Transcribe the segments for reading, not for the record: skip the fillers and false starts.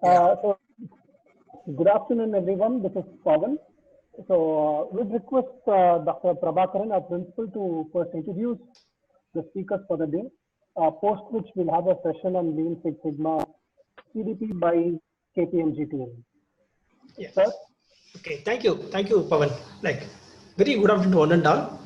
Yeah. So, good afternoon, everyone. This is Pawan. So, we'd request Dr. Prabhakaran, our principal, to first introduce the speakers for the day, post which we'll have a session on Lean Six Sigma CDP by KPMG team. Yeah. Sir? Okay. Thank you, Pawan. Like, very good afternoon to one and all.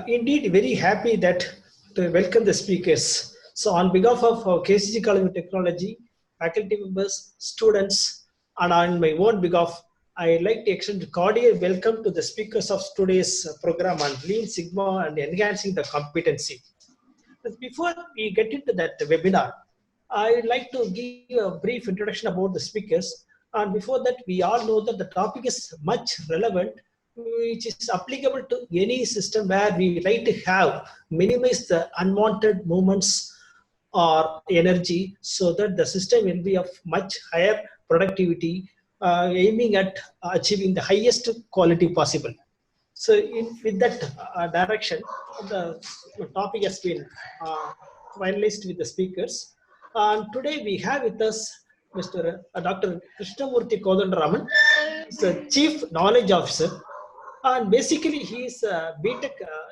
Indeed, very happy that to welcome the speakers. So, on behalf of KCG College of Technology, faculty members, students, and on my own behalf, I like to extend a cordial welcome to the speakers of today's program on Lean Sigma and enhancing the competency. But before we get into that webinar, I would like to give a brief introduction about the speakers. And before that, we all know that the topic is much relevant, which is applicable to any system where we like to have minimize the unwanted movements or energy so that the system will be of much higher productivity, aiming at achieving the highest quality possible. So with that direction, the topic has been finalized with the speakers. And today we have with us Mr. Dr. Krishnamurthy Raman, the Chief Knowledge Officer. And basically he is a BTech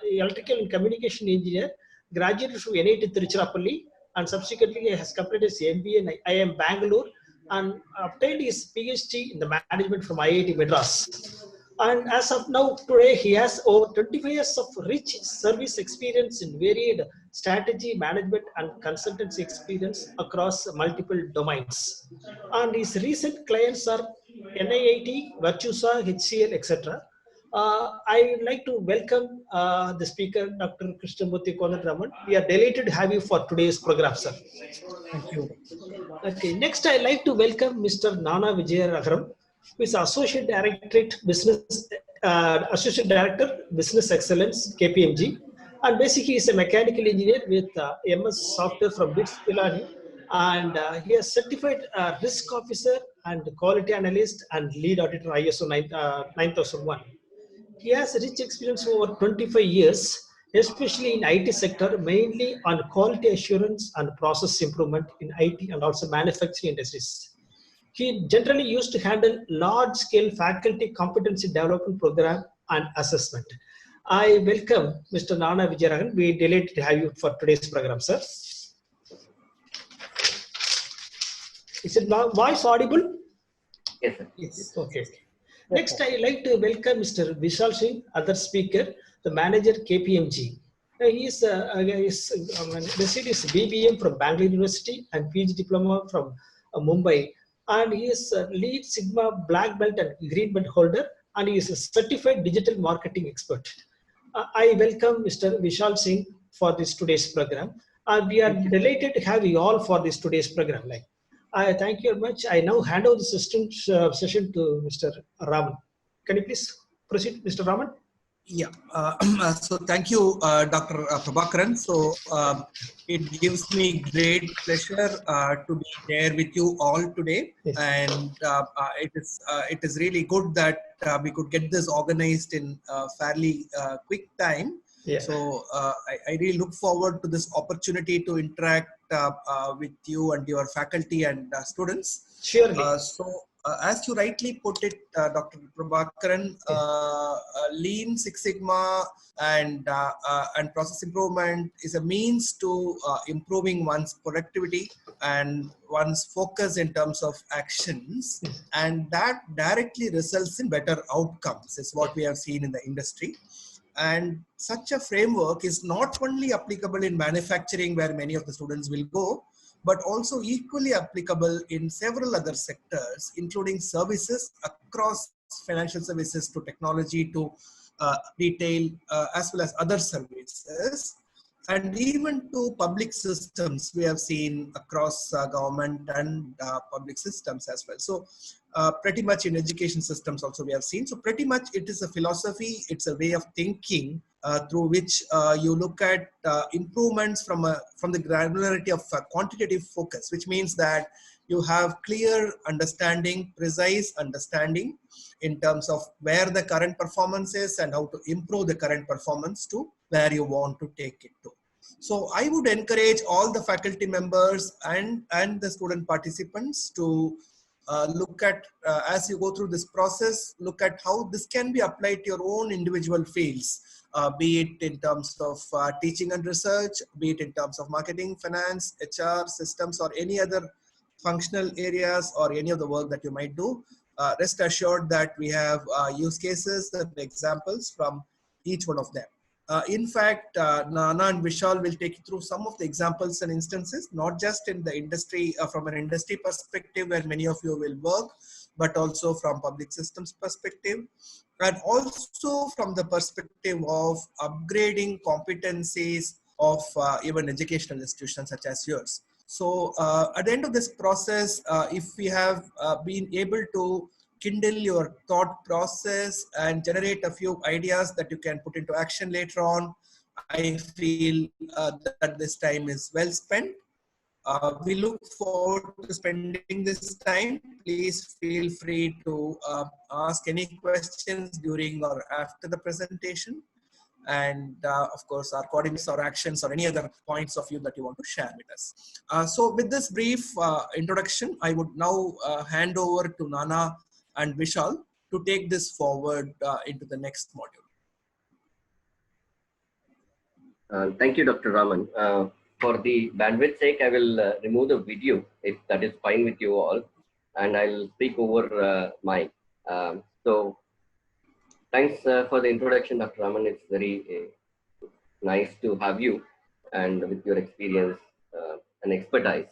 Electrical and Communication Engineer, graduated from NIT Tiruchirappalli, and subsequently he has completed his MBA in IIM Bangalore and obtained his PhD in the management from IIT Madras. And as of now, today, he has over 25 years of rich service experience in varied strategy, management, and consultancy experience across multiple domains. And his recent clients are NIIT, Virtusa, HCL, etc. I would like to welcome the speaker, Dr. Krishnamurthy Raman. We are delighted to have you for today's program, sir. Thank you. Okay, next I'd like to welcome Mr. Nana Vijayanagaram, who is Associate Director, Business Excellence, KPMG. And basically, he's a mechanical engineer with MS software from BITS Pilani. And he is certified risk officer and quality analyst and lead auditor ISO 9001. He has rich experience over 25 years, especially in IT sector, mainly on quality assurance and process improvement in IT and also manufacturing industries. He generally used to handle large-scale faculty competency development program and assessment. I welcome Mr. Nana Vijayanagaram. We are delighted to have you for today's program, sir. Is it voice audible? Yes, sir. Yes. Okay. Next, I would like to welcome Mr. Vishal Singh, other speaker, the manager KPMG. He is received his BBM from Bangalore University and PhD diploma from Mumbai, and he is a lead Sigma Black Belt and Greenbelt holder, and he is a certified digital marketing expert. I welcome Mr. Vishal Singh for this today's program, and we are delighted to have you all for this today's program. I thank you very much. I now hand over the session to Mr. Raman. Can you please proceed, Mr. Raman? Yeah. So thank you, Dr. Prabhakaran. So it gives me great pleasure to be there with you all today, yes. And it is really good that we could get this organized in fairly quick time. Yeah. So I really look forward to this opportunity to interact with you and your faculty and students. Surely. As you rightly put it, Dr. Prabhakaran, Lean Six Sigma and process improvement is a means to improving one's productivity and one's focus in terms of actions, and that directly results in better outcomes, is what we have seen in the industry. And such a framework is not only applicable in manufacturing, where many of the students will go, but also equally applicable in several other sectors, including services across financial services to technology to retail, as well as other services, and even to public systems we have seen across government and public systems as well. So pretty much in education systems also we have seen. So pretty much it is a philosophy, it's a way of thinking through which you look at improvements from the granularity of quantitative focus, which means that you have clear understanding, precise understanding in terms of where the current performance is and how to improve the current performance to where you want to take it to. So I would encourage all the faculty members and the student participants to look at, as you go through this process, look at how this can be applied to your own individual fields, be it in terms of teaching and research, be it in terms of marketing, finance, HR, systems, or any other functional areas, or any of the work that you might do. Rest assured that we have use cases and examples from each one of them. In fact, Nana and Vishal will take you through some of the examples and instances, not just in the industry, from an industry perspective where many of you will work, but also from public systems perspective, and also from the perspective of upgrading competencies of even educational institutions such as yours. So at the end of this process, if we have been able to kindle your thought process and generate a few ideas that you can put into action later on, I feel that this time is well spent. We look forward to spending this time. Please feel free to ask any questions during or after the presentation. And of course, our coordinates or actions or any other points of view that you want to share with us. So with this brief introduction, I would now hand over to Nana and Vishal to take this forward into the next module. Thank you, Dr. Raman. For the bandwidth sake, I will remove the video if that is fine with you all, and I'll speak over mic. So thanks for the introduction, Dr. Raman. It's very nice to have you and with your experience and expertise.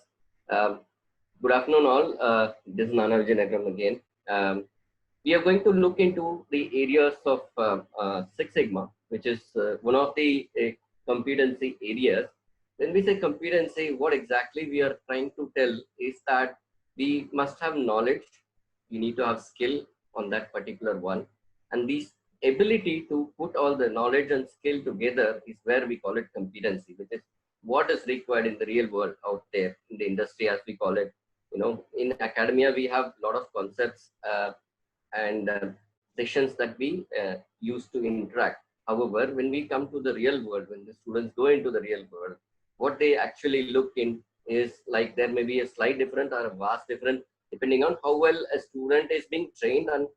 Good afternoon all. This is Nana Vijayanagaram again. We are going to look into the areas of Six Sigma, which is one of the competency areas. When we say competency, what exactly we are trying to tell is that we must have knowledge, we need to have skill on that particular one, and this ability to put all the knowledge and skill together is where we call it competency, which is what is required in the real world out there in the industry, as we call it. You know, in academia we have a lot of concepts and sessions that we use to interact. However, when we come to the real world, when the students go into the real world, what they actually look in is like there may be a slight different or a vast different depending on how well a student is being trained and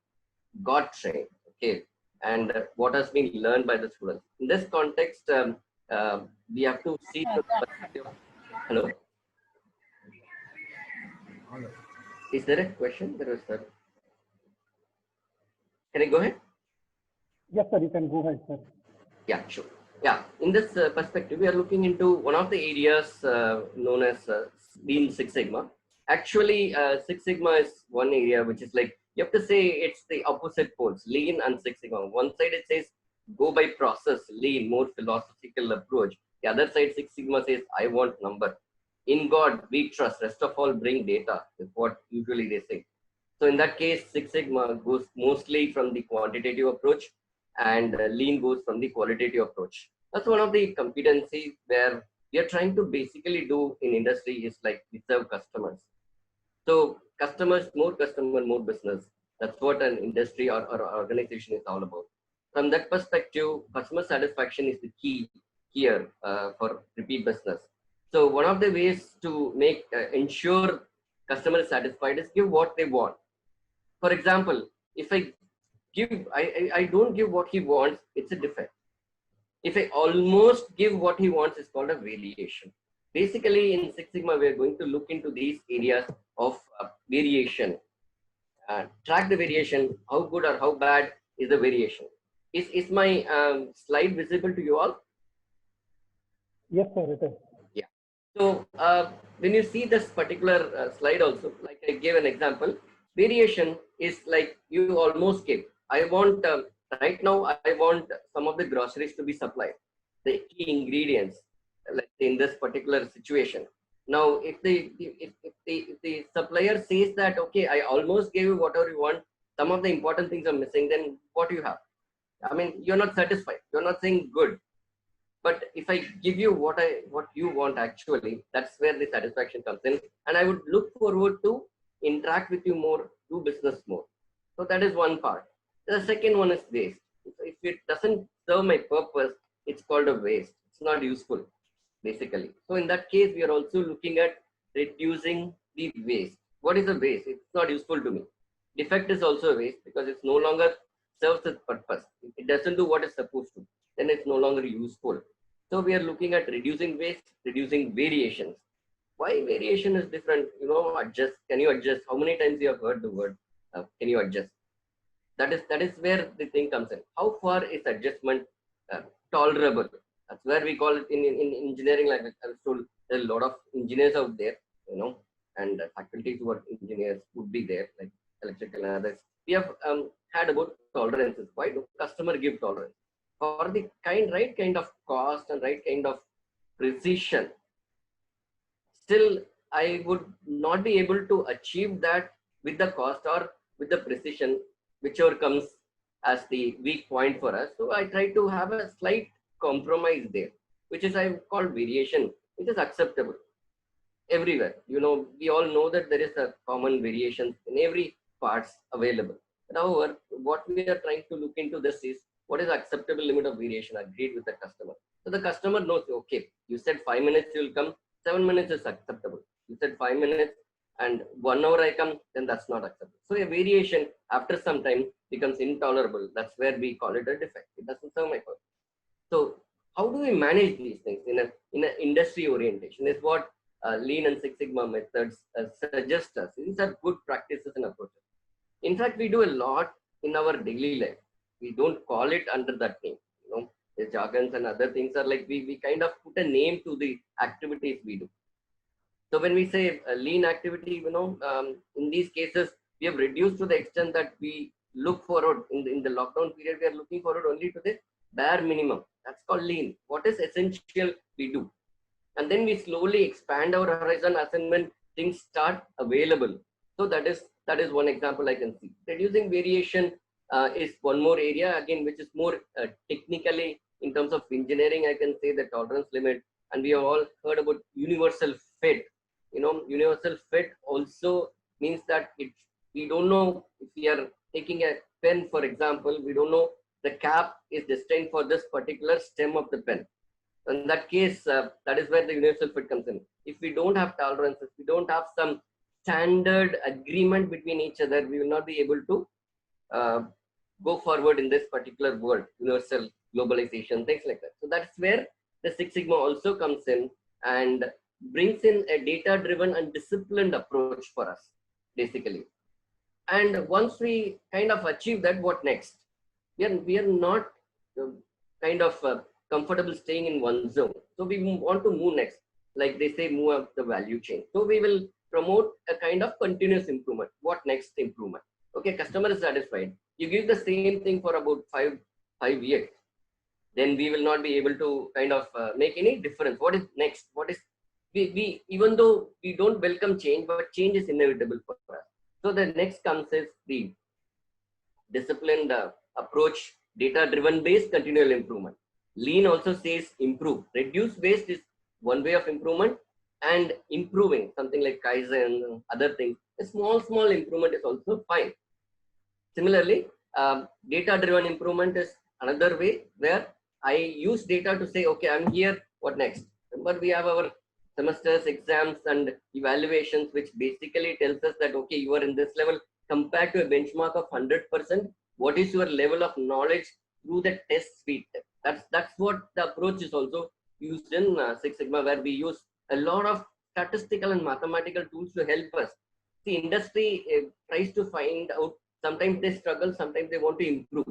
got trained, okay, and what has been learned by the students. In this context, we have to see the perspective. Hello? Is there a question? There is a... Can I go ahead? Yes, sir, you can go ahead, sir. Yeah, sure. Yeah, in this perspective, we are looking into one of the areas known as Lean Six Sigma. Actually, Six Sigma is one area which is like, you have to say it's the opposite poles, Lean and Six Sigma. One side it says go by process, Lean, more philosophical approach. The other side, Six Sigma, says I want number. In God we trust, rest of all bring data, is what usually they say. So in that case, Six Sigma goes mostly from the quantitative approach, and Lean goes from the qualitative approach. That's one of the competencies where we are trying to basically do in industry is like we serve customers. So customers, more business. That's what an industry or organization is all about. From that perspective, customer satisfaction is the key here for repeat business. So one of the ways to make ensure customer is satisfied is give what they want. For example, if I don't give what he wants, it's a defect. If I almost give what he wants, it's called a variation. Basically, in Six Sigma, we are going to look into these areas of variation. Track the variation, how good or how bad is the variation. Is my slide visible to you all? Yes, sir, it is. Yeah. So when you see this particular slide also, like I gave an example, variation is like you almost gave. I want, right now, I want some of the groceries to be supplied, the key ingredients, like in this particular situation. Now, if the supplier says that, okay, I almost gave you whatever you want, some of the important things are missing, then what do you have? I mean, you're not satisfied. You're not saying good. But if I give you what you want actually, that's where the satisfaction comes in. And I would look forward to interact with you more, do business more. So that is one part. The second one is waste. If it doesn't serve my purpose, it's called a waste. It's not useful, basically. So in that case, we are also looking at reducing the waste. What is a waste? It's not useful to me. Defect is also a waste because it's no longer serves its purpose. It doesn't do what it's supposed to. Then it's no longer useful. So we are looking at reducing waste, reducing variations. Why variation is different? Adjust. Can you adjust? How many times you have heard the word? Can you adjust? That is where the thing comes in. How far is adjustment uh, tolerable? That's where we call it in engineering. Like I was told, there are a lot of engineers out there, and faculties who are engineers would be there, like electrical and others. We have had about tolerances. Why do customer give tolerance? For the right kind of cost and right kind of precision, still I would not be able to achieve that with the cost or with the precision, whichever comes as the weak point for us. So I try to have a slight compromise there, which is I call variation, which is acceptable everywhere. We all know that there is a common variation in every parts available. However, what we are trying to look into this is what is acceptable limit of variation agreed with the customer. So the customer knows, okay, you said 5 minutes you will come, 7 minutes is acceptable. You said 5 minutes and 1 hour I come, then that's not acceptable. So a variation after some time becomes intolerable. That's where we call it a defect. It doesn't serve my purpose. So how do we manage these things in an industry orientation is what Lean and Six Sigma methods suggest us. These are good practices and approaches. In fact, we do a lot in our daily life. We don't call it under that name. The jargons and other things are like we kind of put a name to the activities we do. So when we say lean activity, in these cases, we have reduced to the extent that we look forward in the lockdown period. We are looking forward only to the bare minimum. That's called lean. What is essential we do. And then we slowly expand our horizon as and when things start available. So that is one example I can see. Reducing variation is one more area, again, which is more technically in terms of engineering, I can say the tolerance limit. And we have all heard about universal fit. Universal fit also means that we don't know if we are taking a pen, for example, we don't know the cap is destined for this particular stem of the pen. In that case, that is where the universal fit comes in. If we don't have tolerances, we don't have some standard agreement between each other, we will not be able to go forward in this particular world, universal globalization, things like that. So that's where the Six Sigma also comes in and brings in a data-driven and disciplined approach for us, basically. And once we kind of achieve that, what next? We are not kind of comfortable staying in one zone. So we want to move next. Like they say, move up the value chain. So we will promote a kind of continuous improvement. What next improvement? Okay, customer is satisfied. You give the same thing for about five years. Then we will not be able to kind of make any difference. What is next? What is we even though we don't welcome change, but change is inevitable for us. So the next comes is the disciplined approach, data-driven based continual improvement. Lean also says improve. Reduce waste is one way of improvement, and improving something like Kaizen and other things. A small improvement is also fine. Similarly, data-driven improvement is another way where I use data to say, okay, I'm here, what next? But we have our semesters, exams, and evaluations, which basically tells us that, okay, you are in this level compared to a benchmark of 100%. What is your level of knowledge through the test suite? That's what the approach is also used in Six Sigma, where we use a lot of statistical and mathematical tools to help us. The industry tries to find out. Sometimes they struggle, sometimes they want to improve.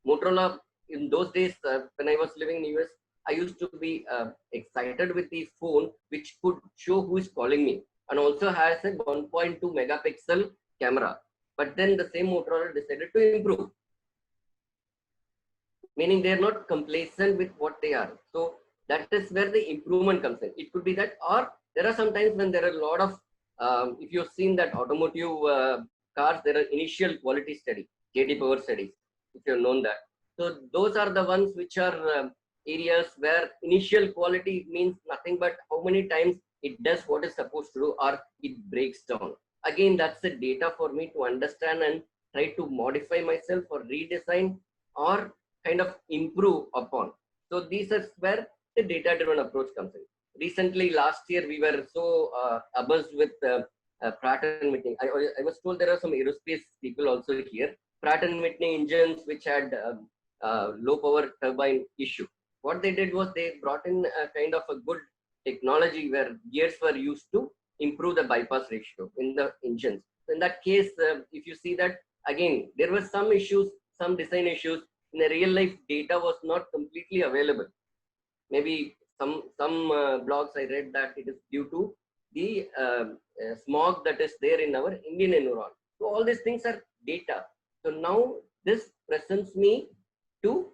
Motorola, in those days, when I was living in US, I used to be excited with the phone, which could show who is calling me, and also has a 1.2 megapixel camera. But then the same Motorola decided to improve, meaning they are not complacent with what they are. So that is where the improvement comes in. It could be that, or there are some times when there are a lot of, if you've seen that automotive cars, there are initial quality study, JD Power studies, if you've known that. So those are the ones which are areas where initial quality means nothing but how many times it does what it's supposed to do, or it breaks down. Again, that's the data for me to understand and try to modify myself or redesign or kind of improve upon. So these are where the data-driven approach comes in. Recently, last year, we were so abuzed with Pratt and Whitney. I was told there are some aerospace people also here. Pratt and Whitney engines which had low power turbine issue. What they did was they brought in a kind of a good technology where gears were used to improve the bypass ratio in the engines. So in that case, if you see that again, there were some issues, some design issues. In the real life, data was not completely available. Maybe some blogs I read that it is due to the smog that is there in our Indian environment. So all these things are data. So now this presents me to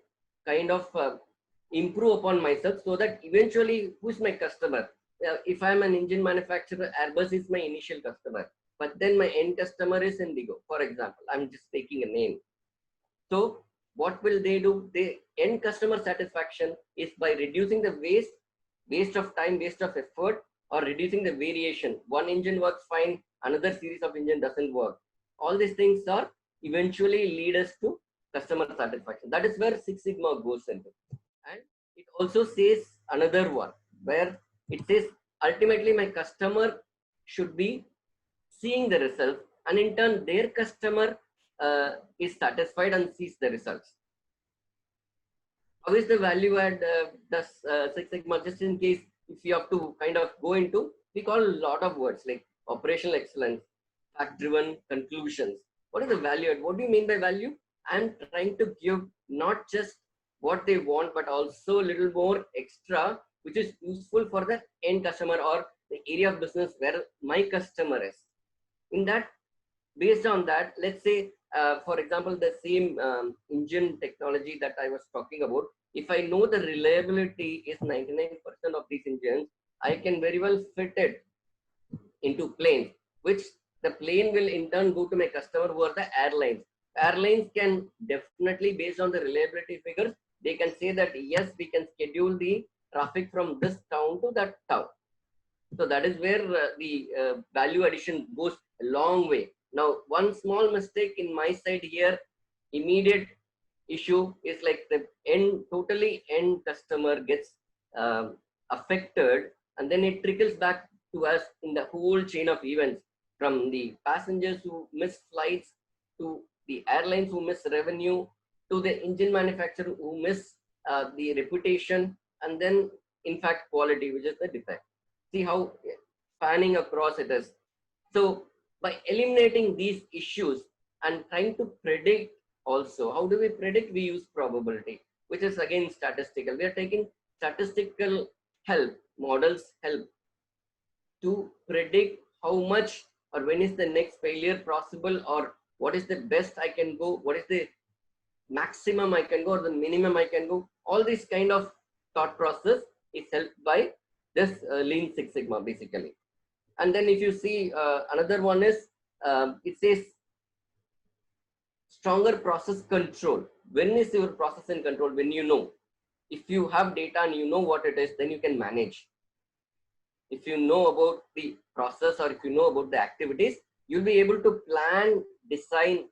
kind of improve upon myself so that eventually who's my customer? If I'm an engine manufacturer, Airbus is my initial customer, but then my end customer is Indigo, for example. I'm just taking a name. So what will they do? The end customer satisfaction is by reducing the waste of time, waste of effort, or reducing the variation. One engine works fine, another series of engine doesn't work. All these things are eventually lead us to customer satisfaction. That is where Six Sigma goes into. And it also says another one where it says ultimately my customer should be seeing the results, and in turn their customer is satisfied and sees the results. How is the value add does Six Sigma? Just in case if you have to kind of go into, we call a lot of words like operational excellence, fact-driven conclusions. What is the value add? What do you mean by value? I'm trying to give not just what they want, but also a little more extra, which is useful for the end customer or the area of business where my customer is. In that, based on that, let's say, for example, the same engine technology that I was talking about, if I know the reliability is 99% of these engines, I can very well fit it into planes, which the plane will in turn go to my customer who are the airlines. Airlines can definitely, based on the reliability figures, they can say that yes, we can schedule the traffic from this town to that town. So that is where the value addition goes a long way. Now, one small mistake in my side here, immediate issue is like the totally end customer gets affected, and then it trickles back to us in the whole chain of events, from the passengers who miss flights, to the airlines who miss revenue, to the engine manufacturer who miss the reputation, and then in fact quality, which is the defect. See how spanning across it is. So by eliminating these issues and trying to predict also, how do we predict? We use probability, which is again statistical. We are taking statistical help, models help to predict how much or when is the next failure possible, or what is the best I can go, what is the maximum I can go or the minimum I can go. All this kind of thought process is helped by this Lean Six Sigma basically. And then if you see another one is, it says stronger process control. When is your process in control? When you know. If you have data and you know what it is, then you can manage. If you know about the process or if you know about the activities, you'll be able to plan, design,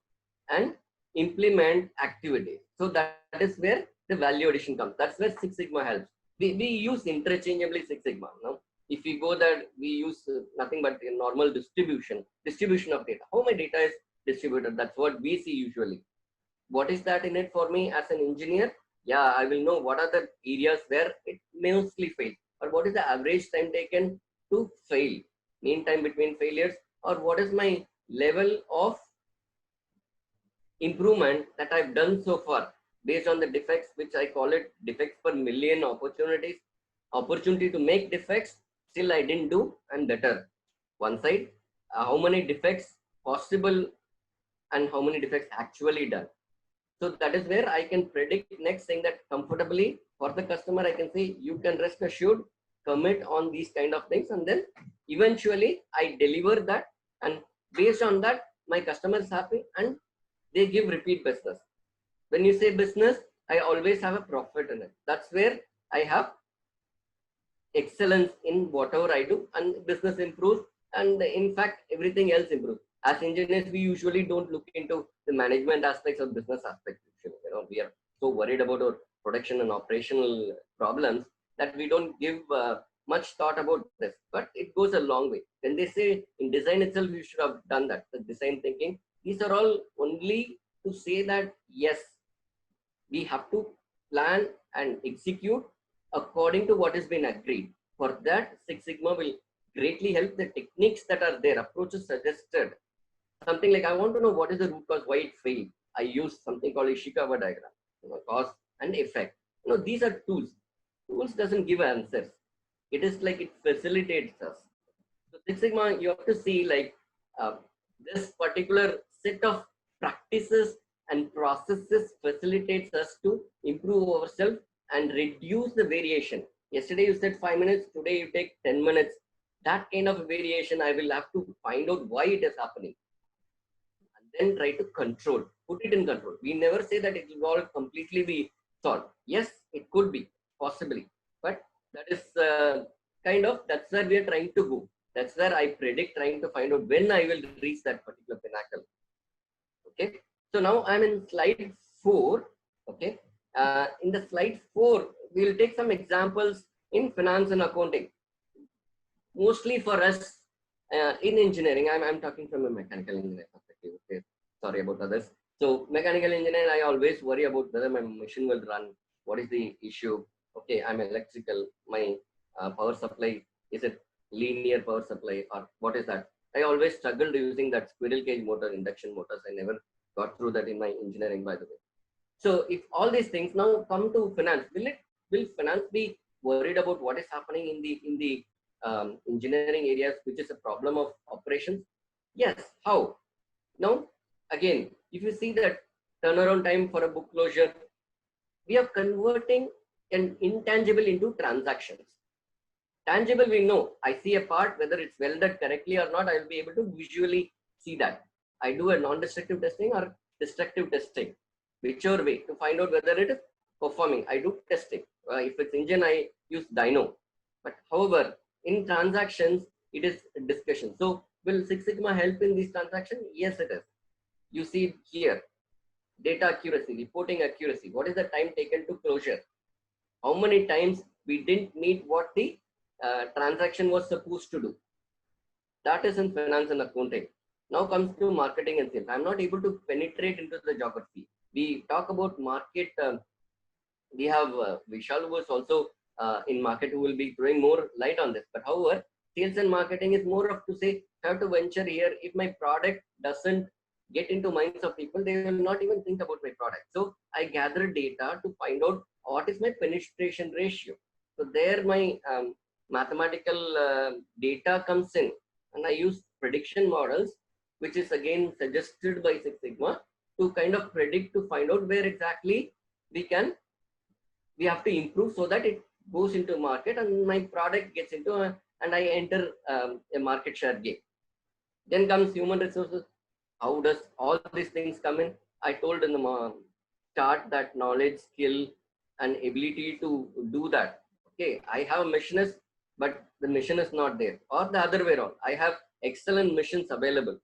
and implement activities. So that is where the value addition comes. That's where Six Sigma helps. We use interchangeably Six Sigma. No? If we go that, we use nothing but a normal distribution of data. How my data is distributed, that's what we see usually. What is that in it for me as an engineer? Yeah, I will know what are the areas where it mostly fails, or what is the average time taken to fail, mean time between failures, or what is my level of improvement that I've done so far based on the defects, which I call it defects per million opportunity to make defects, still I didn't do, I'm better. One side, how many defects possible and how many defects actually done. So that is where I can predict next, saying that comfortably for the customer, I can say you can rest assured, commit on these kind of things, and then eventually I deliver that, and based on that my customer is happy and they give repeat business. When you say business, I always have a profit in it. That's where I have excellence in whatever I do, and business improves, and in fact everything else improves. As engineers, we usually don't look into the management aspects or business aspects. You know, we are so worried about our production and operational problems that we don't give much thought about this, but it goes a long way. When they say in design itself, you should have done that, the design thinking, these are all only to say that, yes, we have to plan and execute according to what has been agreed. For that, Six Sigma will greatly help. The techniques that are there, approaches suggested, something like, I want to know what is the root cause, why it failed. I use something called Ishikawa diagram, cause and effect. These are tools. Tools doesn't give answers. It is like it facilitates us. So Six Sigma, you have to see like this particular set of practices and processes facilitates us to improve ourselves and reduce the variation. Yesterday you said 5 minutes, today you take 10 minutes. That kind of variation, I will have to find out why it is happening. And then try to control, put it in control. We never say that it will all completely be solved. Yes, it could be, possibly. But that is that's where we are trying to go. That's where I predict, trying to find out when I will reach that particular pinnacle. Okay. So now I'm in slide 4. Okay. In the slide 4, we will take some examples in finance and accounting. Mostly for us in engineering, I'm talking from a mechanical engineer perspective. Okay. Sorry about others. So mechanical engineer, I always worry about whether my machine will run. What is the issue? Okay, I'm electrical. My power supply, is it linear power supply or what is that? I always struggled using that squirrel cage motor, induction motors. I never got through that in my engineering, by the way. So if all these things now come to finance, will finance be worried about what is happening in the engineering areas, which is a problem of operations? Yes. How? Now, again, if you see that turnaround time for a book closure, we are converting an intangible into transactions. Tangible, we know. I see a part, whether it's welded correctly or not, I will be able to visually see that. I do a non-destructive testing or destructive testing, whichever way, to find out whether it is performing. I do testing. If it's engine, I use dyno. But however, in transactions, it is discussion. So will Six Sigma help in these transactions? Yes, it is. You see here, data accuracy, reporting accuracy. What is the time taken to closure? How many times we didn't meet what the transaction was supposed to do? That is in finance and accounting. Now comes to marketing and sales. I'm not able to penetrate into the geography. We talk about market. We have Vishal, who is also in market, who will be throwing more light on this. But however, sales and marketing is more of to say, have to venture here. If my product doesn't get into minds of people, they will not even think about my product. So I gather data to find out what is my penetration ratio. So there my mathematical data comes in, and I use prediction models, which is again suggested by Six Sigma, to kind of predict, to find out where exactly we have to improve so that it goes into market and my product gets into and I enter a market share game. Then comes human resources. How does all these things come in? I told in the start that knowledge, skill, and ability to do that. Okay, I have a machinist, but the machine is not there, or the other way around. I have excellent machines available,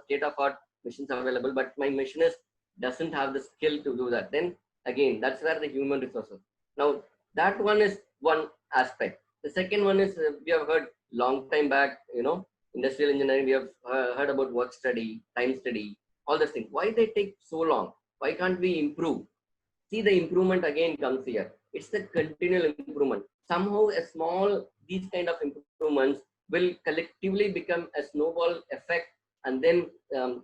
state of art machines available, but my machinist doesn't have the skill to do that. Then again, that's where the human resources. Now that one is one aspect. The second one is we have heard long time back, industrial engineering, we have heard about work study, time study, all these things. Why they take so long? Why can't we improve? See, the improvement again comes here. It's the continual improvement. Somehow these kind of improvements will collectively become a snowball effect and then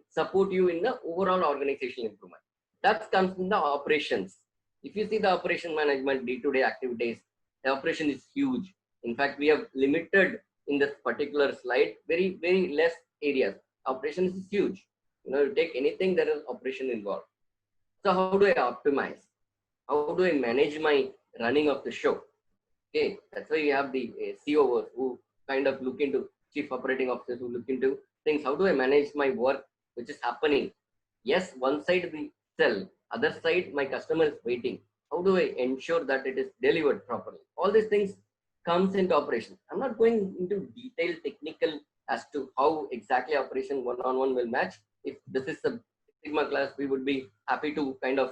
support you in the overall organizational improvement. That comes in the operations. If you see the operation management, day-to-day activities, the operation is huge. In fact, we have limited in this particular slide very, very less areas. Operations is huge. You take anything, there is operation involved. So how do I optimize? How do I manage my running of the show? Okay, that's why you have the COOs who kind of look into, chief operating officers who look into things. How do I manage my work which is happening? Yes, one side we sell, other side my customer is waiting. How do I ensure that it is delivered properly? All these things comes into operation. I'm not going into detailed technical as to how exactly operation one-on-one will match. If this is a Sigma class, we would be happy to kind of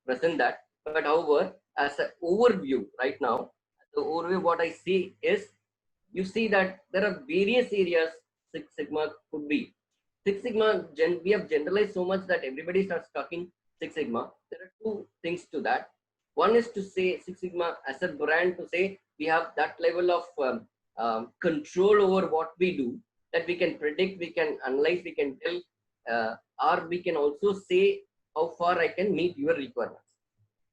present that. But however, as an overview right now, The overview, what I see is, you see that there are various areas Six Sigma could be. Six Sigma, we have generalized so much that everybody starts talking Six Sigma. There are two things to that. One is to say Six Sigma as a brand, to say we have that level of control over what we do, that we can predict, we can analyze, we can tell, or we can also say how far I can meet your requirements.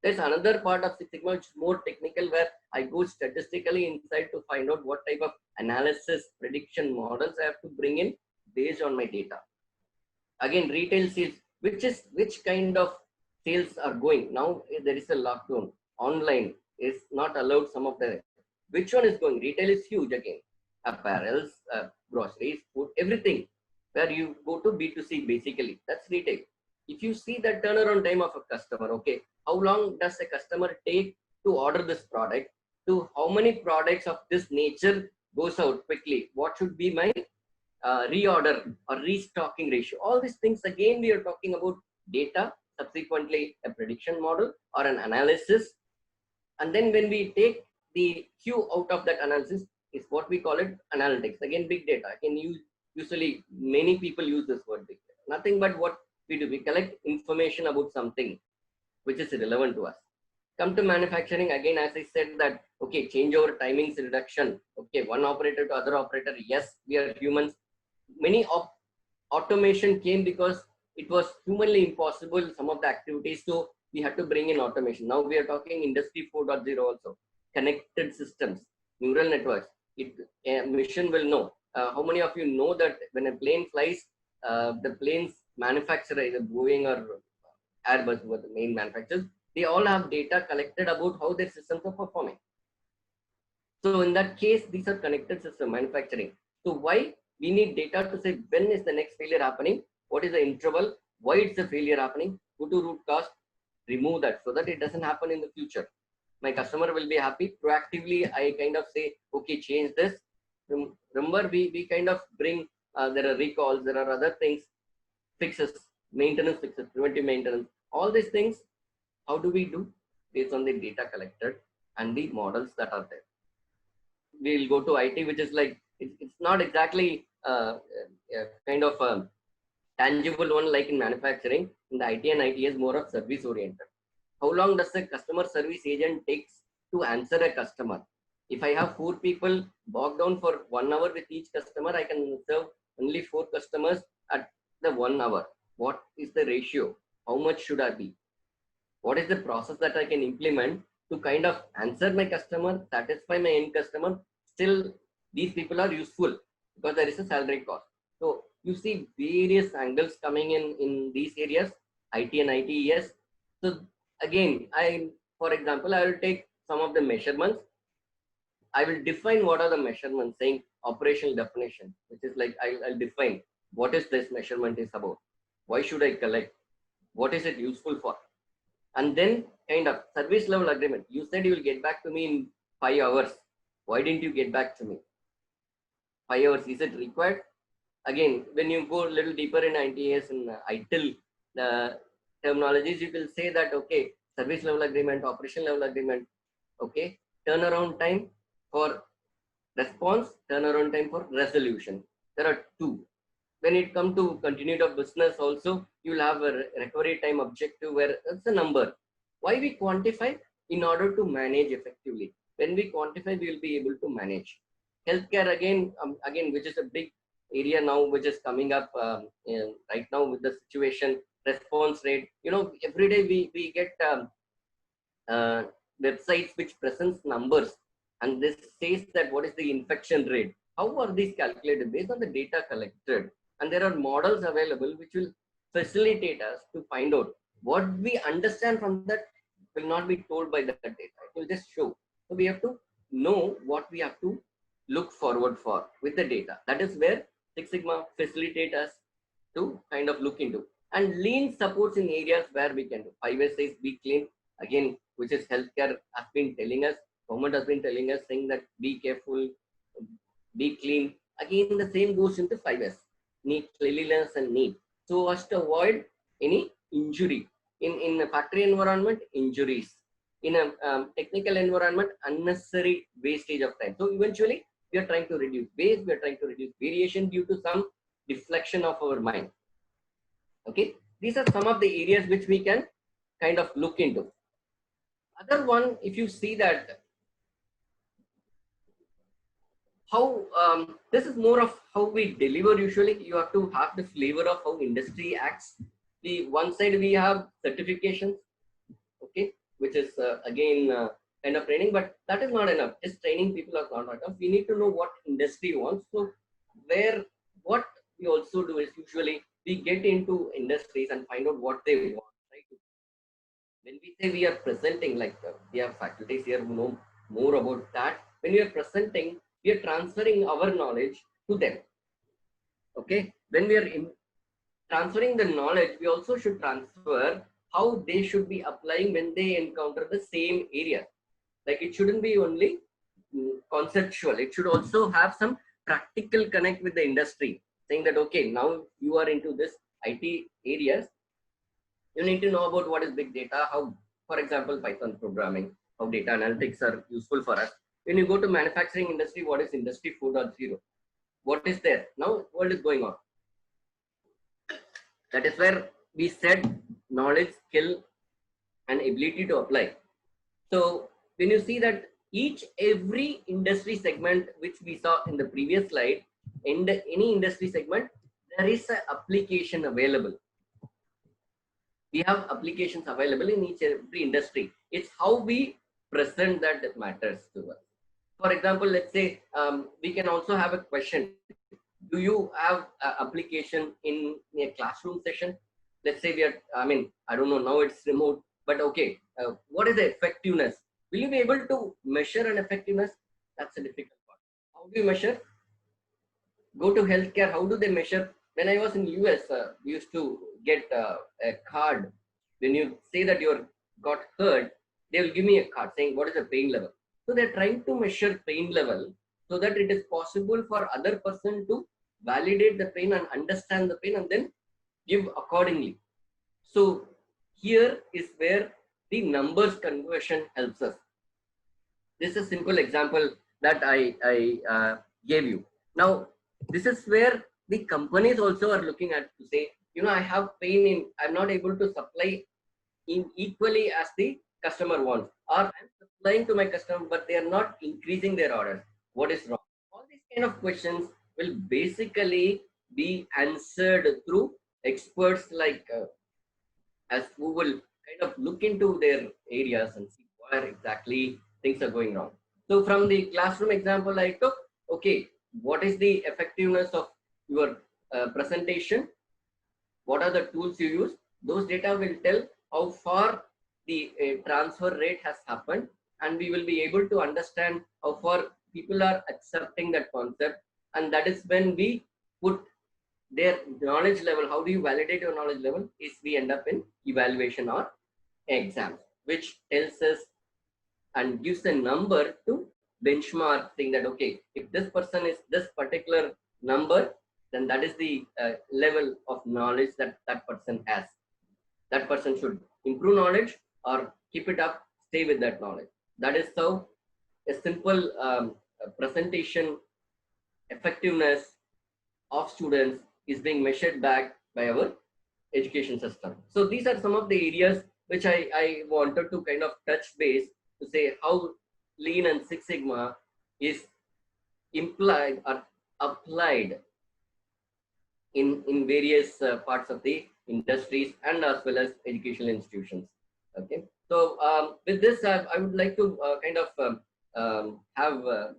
There's another part of Six Sigma which is more technical, where I go statistically inside to find out what type of analysis, prediction models I have to bring in based on my data. Again, retail sales, which kind of sales are going now? There is a lockdown, online is not allowed, some of the, which one is going? Retail is huge again, apparels, groceries, food, everything, where you go to B2C, basically that's retail. If you see the turnaround time of a customer, okay, how long does a customer take to order this product, to how many products of this nature goes out quickly, what should be my reorder or restocking ratio? All these things, again, we are talking about data, subsequently a prediction model or an analysis. And then when we take the Q out of that analysis, is what we call it analytics. Again, big data. I can use, usually many people use this word big data. Nothing but what we do, we collect information about something which is relevant to us. Come to manufacturing, again, as I said that, okay, changeover timings reduction, okay, one operator to other operator, yes, we are humans. Many automation came because it was humanly impossible, some of the activities, so we had to bring in automation. Now we are talking industry 4.0 also, connected systems, neural networks. A mission will know. How many of you know that when a plane flies, the plane's manufacturer, either Boeing or Airbus, were the main manufacturers, they all have data collected about how their systems are performing. So in that case, these are connected system manufacturing. So why we need data to say when is the next failure happening, what is the interval, why it's the failure happening, go to root cause, remove that so that it doesn't happen in the future. My customer will be happy. Proactively, I kind of say, okay, change this. Remember, we kind of bring, there are recalls, there are other things, fixes, maintenance fixes, preventive maintenance, all these things. How do we do? Based on the data collected and the models that are there. We'll go to IT, which is like, it's not exactly kind of a tangible one like in manufacturing. In the IT and IT is more of service oriented. How long does a customer service agent takes to answer a customer? If I have 4 people bogged down for 1 hour with each customer, I can serve only 4 customers at the 1 hour. What is the ratio? How much should I be? What is the process that I can implement to kind of answer my customer, satisfy my end customer? Still, these people are useful because there is a salary cost. So you see various angles coming in these areas, IT and ITES. So again, for example, I will take some of the measurements. I will define what are the measurements, saying operational definition, which is like, I'll define what is this measurement is about. Why should I collect? What is it useful for? And then kind of service level agreement. You said you will get back to me in 5 hours. Why didn't you get back to me? 5 hours, is it required? Again, when you go a little deeper in ITS and ITIL terminologies, you will say that, okay, service level agreement, operation level agreement, okay, turnaround time for response, turnaround time for resolution. There are 2. When it comes to continuity of business also, you will have a recovery time objective where it's a number. Why we quantify? In order to manage effectively. When we quantify, we will be able to manage. Healthcare, again, which is a big area now, which is coming up right now with the situation, response rate. You know, every day we get websites which presents numbers, and this says that what is the infection rate. How are these calculated? Based on the data collected. And there are models available which will facilitate us to find out what we understand from that will not be told by that data. It will just show. So we have to know what we have to look forward for with the data. That is where Six Sigma facilitate us to kind of look into. And lean supports in areas where we can do. 5S says be clean, again, which is healthcare has been telling us, government has been telling us, saying that be careful, be clean. Again, the same goes into 5S, need cleanliness and neat, so as to avoid any injury in a factory environment. Injuries in a technical environment, unnecessary wastage of time. So eventually, we are trying to reduce waste, we are trying to reduce variation due to some deflection of our mind. Okay, these are some of the areas which we can kind of look into. Other one, if you see that how this is more of how we deliver. Usually you have to have the flavor of how industry acts. The one side we have certifications, okay, which is again kind of training, but that is not enough. Just training people are not enough. We need to know what industry wants. So what we also do is usually we get into industries and find out what they want, right? When we say we are presenting, like we have faculties here who know more about that. When we are presenting, we are transferring our knowledge to them. Okay, when we are transferring the knowledge, we also should transfer how they should be applying when they encounter the same area. Like it shouldn't be only conceptual, it should also have some practical connect with the industry, saying that okay, now you are into this IT areas, you need to know about what is big data, how, for example, Python programming, how data analytics are useful for us. When you go to manufacturing industry, what is industry 4.0? What is there? Now what is going on? That is where we said knowledge, skill, and ability to apply. So when you see that every industry segment, which we saw in the previous slide, in any industry segment, there is an application available. We have applications available in every industry. It's how we present that matters to us. For example, let's say we can also have a question. Do you have application in a classroom session? Let's say we are, I don't know, now it's remote, but okay, what is the effectiveness? Will you be able to measure an effectiveness? That's a difficult part. How do you measure? Go to healthcare, how do they measure? When I was in US, we used to get a card. When you say that you got hurt, they will give me a card saying what is the pain level. So they're trying to measure pain level so that it is possible for other person to validate the pain and understand the pain and then give accordingly. So here is where the numbers conversion helps us. This is a simple example that I gave you. Now, this is where the companies also are looking at to say, I have pain in, I'm not able to supply in equally as the customer wants, or I'm supplying to my customer, but they are not increasing their orders. What is wrong? All these kind of questions will basically be answered through experts like us, who will kind of look into their areas and see where exactly things are going wrong. So from the classroom example I took, okay, what is the effectiveness of your presentation? What are the tools you use? Those data will tell how far the transfer rate has happened, and we will be able to understand how far people are accepting that concept. And that is when we put their knowledge level. How do you validate your knowledge level? Is we end up in evaluation or exams, which tells us and gives a number to benchmark, saying that okay, if this person is this particular number, then that is the level of knowledge that that person has. That person should improve knowledge or keep it up, stay with that knowledge. That is how a simple presentation effectiveness of students is being measured back by our education system. So these are some of the areas which I wanted to kind of touch base to say how Lean and Six Sigma is implied or applied in various parts of the industries and as well as educational institutions. Okay, so with this, I would like to kind of have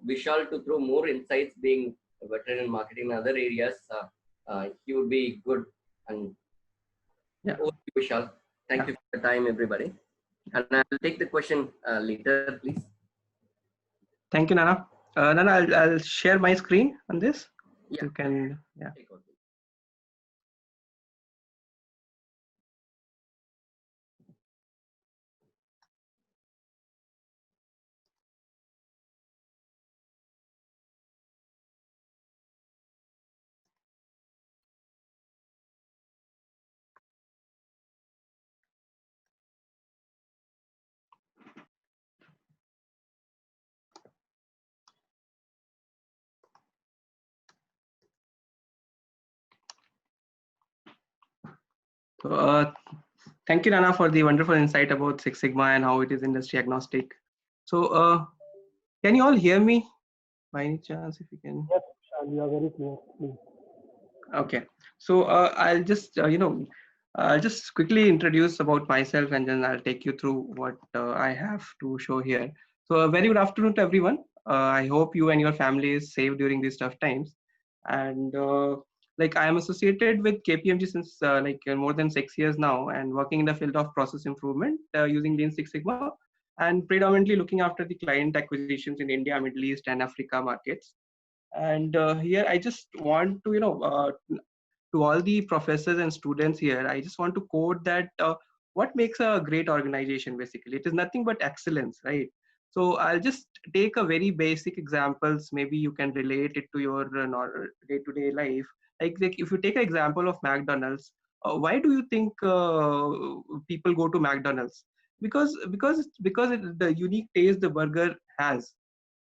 Vishal to throw more insights, being a veteran in marketing and other areas. He would be good. And yeah, over to you, Vishal. Thank you for the time, everybody. And I'll take the question later, please. thank you, Nana. Nana, I'll share my screen on this. Yeah. You can, yeah. Take over. So, thank you, Nana, for the wonderful insight about Six Sigma and how it is industry agnostic. So, can you all hear me? By any chance, if you can? Yes, Vishal, you are very clear. Please. Okay. So, I'll just, I'll just quickly introduce about myself, and then I'll take you through what I have to show here. So, a very good afternoon to everyone. I hope you and your family is safe during these tough times. And like I am associated with KPMG since more than 6 years now, and working in the field of process improvement using Lean Six Sigma, and predominantly looking after the client acquisitions in India, Middle East, and Africa markets. And here I just want to, to all the professors and students here, I just want to quote that what makes a great organization, basically, it is nothing but excellence, right? So I'll just take a very basic examples. Maybe you can relate it to your day-to-day life. Like if you take an example of McDonald's, why do you think people go to McDonald's? Because the unique taste the burger has.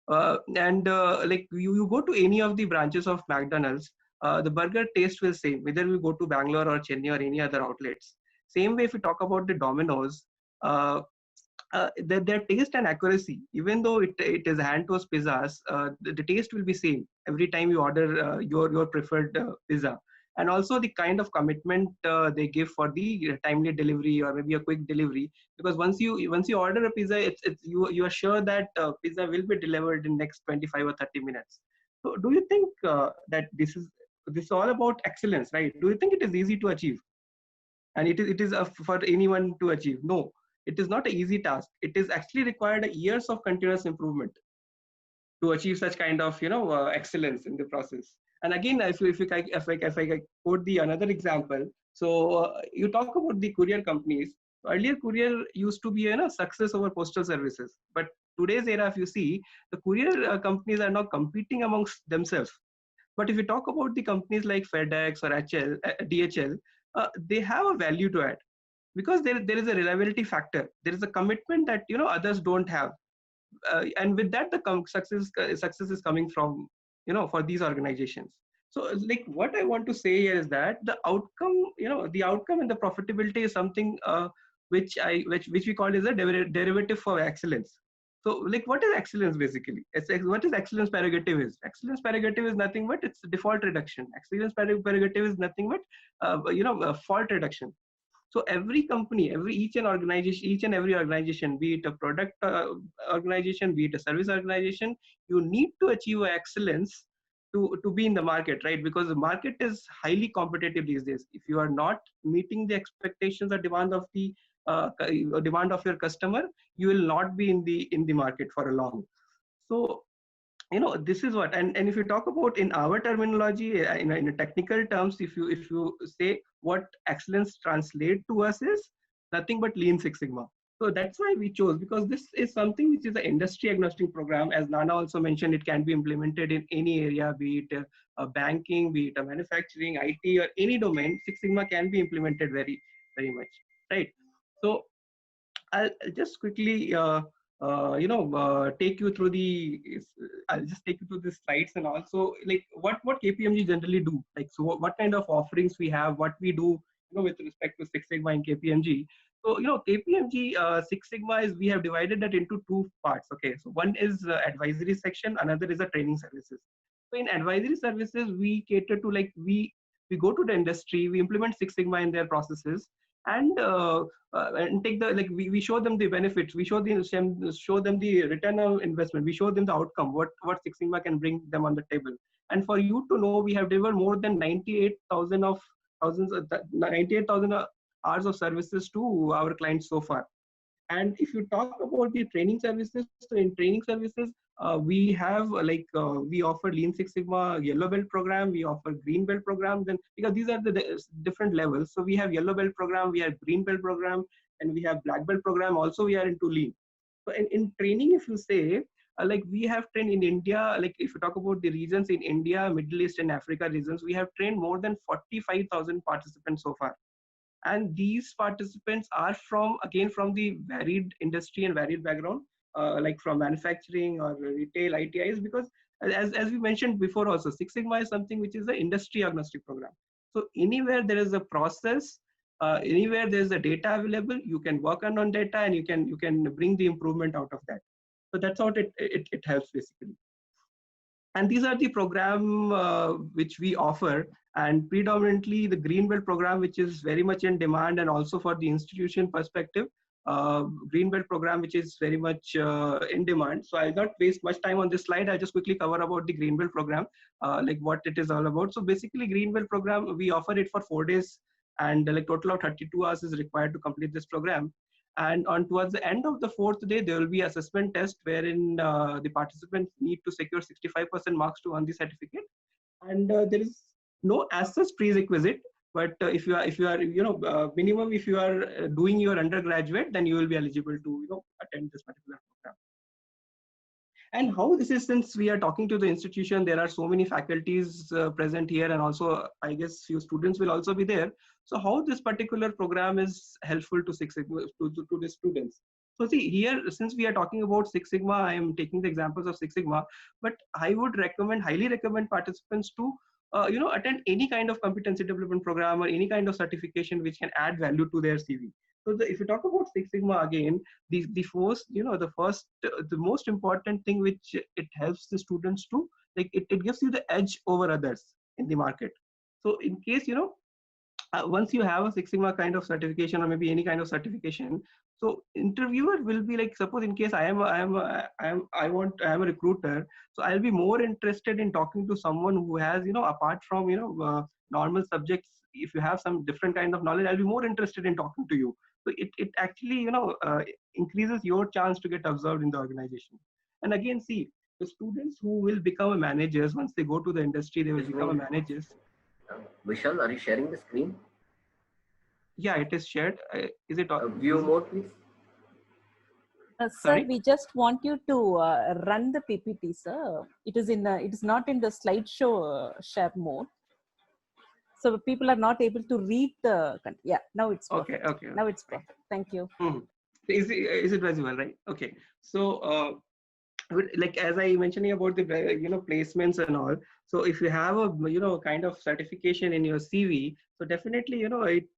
And like you go to any of the branches of McDonald's, the burger taste will same whether we go to Bangalore or Chennai or any other outlets. Same way if we talk about the Domino's, their taste and accuracy, even though it is hand toast pizzas, the taste will be same every time you order your preferred pizza. And also the kind of commitment they give for the timely delivery or maybe a quick delivery, because once you order a pizza, you are sure that pizza will be delivered in next 25 or 30 minutes. So do you think that this is all about excellence, right? Do you think it is easy to achieve? And it is for anyone to achieve? No, it is not an easy task. It is actually required years of continuous improvement to achieve such kind of excellence in the process. And again, if I quote the another example, so you talk about the courier companies. Earlier courier used to be success over postal services, but today's era, if you see, the courier companies are now competing amongst themselves. But if you talk about the companies like FedEx or DHL, they have a value to add, because there is a reliability factor. There is a commitment that others don't have, and with that the success is coming from for these organizations. So like what I want to say here is that the outcome and the profitability is something which we call as a derivative for excellence. So like what is excellence basically? What is excellence prerogative is? Excellence prerogative is nothing but it's default reduction. Excellence prerogative is nothing but fault reduction. So every company, each and every organization, be it a product organization, be it a service organization, you need to achieve excellence to be in the market, right? Because the market is highly competitive these days. If you are not meeting the expectations or demand of your customer, you will not be in the market for a long. So this is what, and if you talk about in our terminology, in a technical terms, if you say what excellence translate to us is nothing but Lean Six Sigma. So that's why we chose, because this is something which is an industry agnostic program. As Nana also mentioned, it can be implemented in any area, be it banking, be it manufacturing, IT, or any domain. Six Sigma can be implemented very, very much, right? So I'll just quickly take you through I'll just take you through the slides, and also like what KPMG generally do. Like, so what kind of offerings we have, what we do, with respect to Six Sigma and KPMG. So KPMG Six Sigma is, we have divided that into two parts. Okay, so one is advisory section, another is a training services. So in advisory services, we cater to, like, we go to the industry, we implement Six Sigma in their processes, and take the, like, we show them the benefits, we show them the return on investment, we show them the outcome, what Six Sigma can bring them on the table. And for you to know, we have delivered more than 98,000 hours of services to our clients so far. And if you talk about the training services, so in training services, we have we offer Lean Six Sigma Yellow Belt program, we offer Green Belt programs, and because these are the different levels. So we have Yellow Belt program, we have Green Belt program, and we have Black Belt program. Also, we are into Lean. So in training, if you say, like we have trained in India, like if you talk about the regions in India, Middle East, and Africa regions, we have trained more than 45,000 participants so far. And these participants are from the varied industry and varied background, like from manufacturing or retail, ITIs, because as we mentioned before also, Six Sigma is something which is an industry agnostic program. So anywhere there is a process, Anywhere there's a data available, you can work on data, and you can bring the improvement out of that. So that's how it helps basically. And these are the program which we offer, and predominantly the Greenbelt program, which is very much in demand, and also for the institution perspective, Greenbelt program, which is very much in demand. So I'll not waste much time on this slide. I'll just quickly cover about the Greenbelt program, like what it is all about. So basically, Greenbelt program, we offer it for 4 days, and like total of 32 hours is required to complete this program. And on towards the end of the 4th day, there will be assessment test wherein the participants need to secure 65% marks to earn the certificate. And there is no as such prerequisite, but if you are minimum, if you are doing your undergraduate, then you will be eligible to attend this particular program. And how this is, since we are talking to the institution, there are so many faculties present here, and also I guess few students will also be there. So how this particular program is helpful to the students? So see here, since we are talking about Six Sigma, I am taking the examples of Six Sigma, but I would highly recommend participants to attend any kind of competency development program or any kind of certification which can add value to their CV. So if you talk about Six Sigma again, the most important thing which it helps the students to, like, it gives you the edge over others in the market. So in case once you have a Six Sigma kind of certification, or maybe any kind of certification, so interviewer will be like, suppose in case I am a recruiter, so I'll be more interested in talking to someone who has apart from normal subjects. If you have some different kind of knowledge, I'll be more interested in talking to you. So it actually increases your chance to get observed in the organization. And again, see, the students who will become managers, once they go to the industry, they will become managers. Vishal, are you sharing the screen? Yeah, it is shared. Is it view mode, please? Sir, we just want you to run the PPT, sir. It is not in the slideshow share mode. So people are not able to read the content. Yeah, now it's perfect. Okay. Now it's perfect. Thank you. Is it visible, right? Okay. So like as I mentioning about the placements and all. So if you have a kind of certification in your CV, so definitely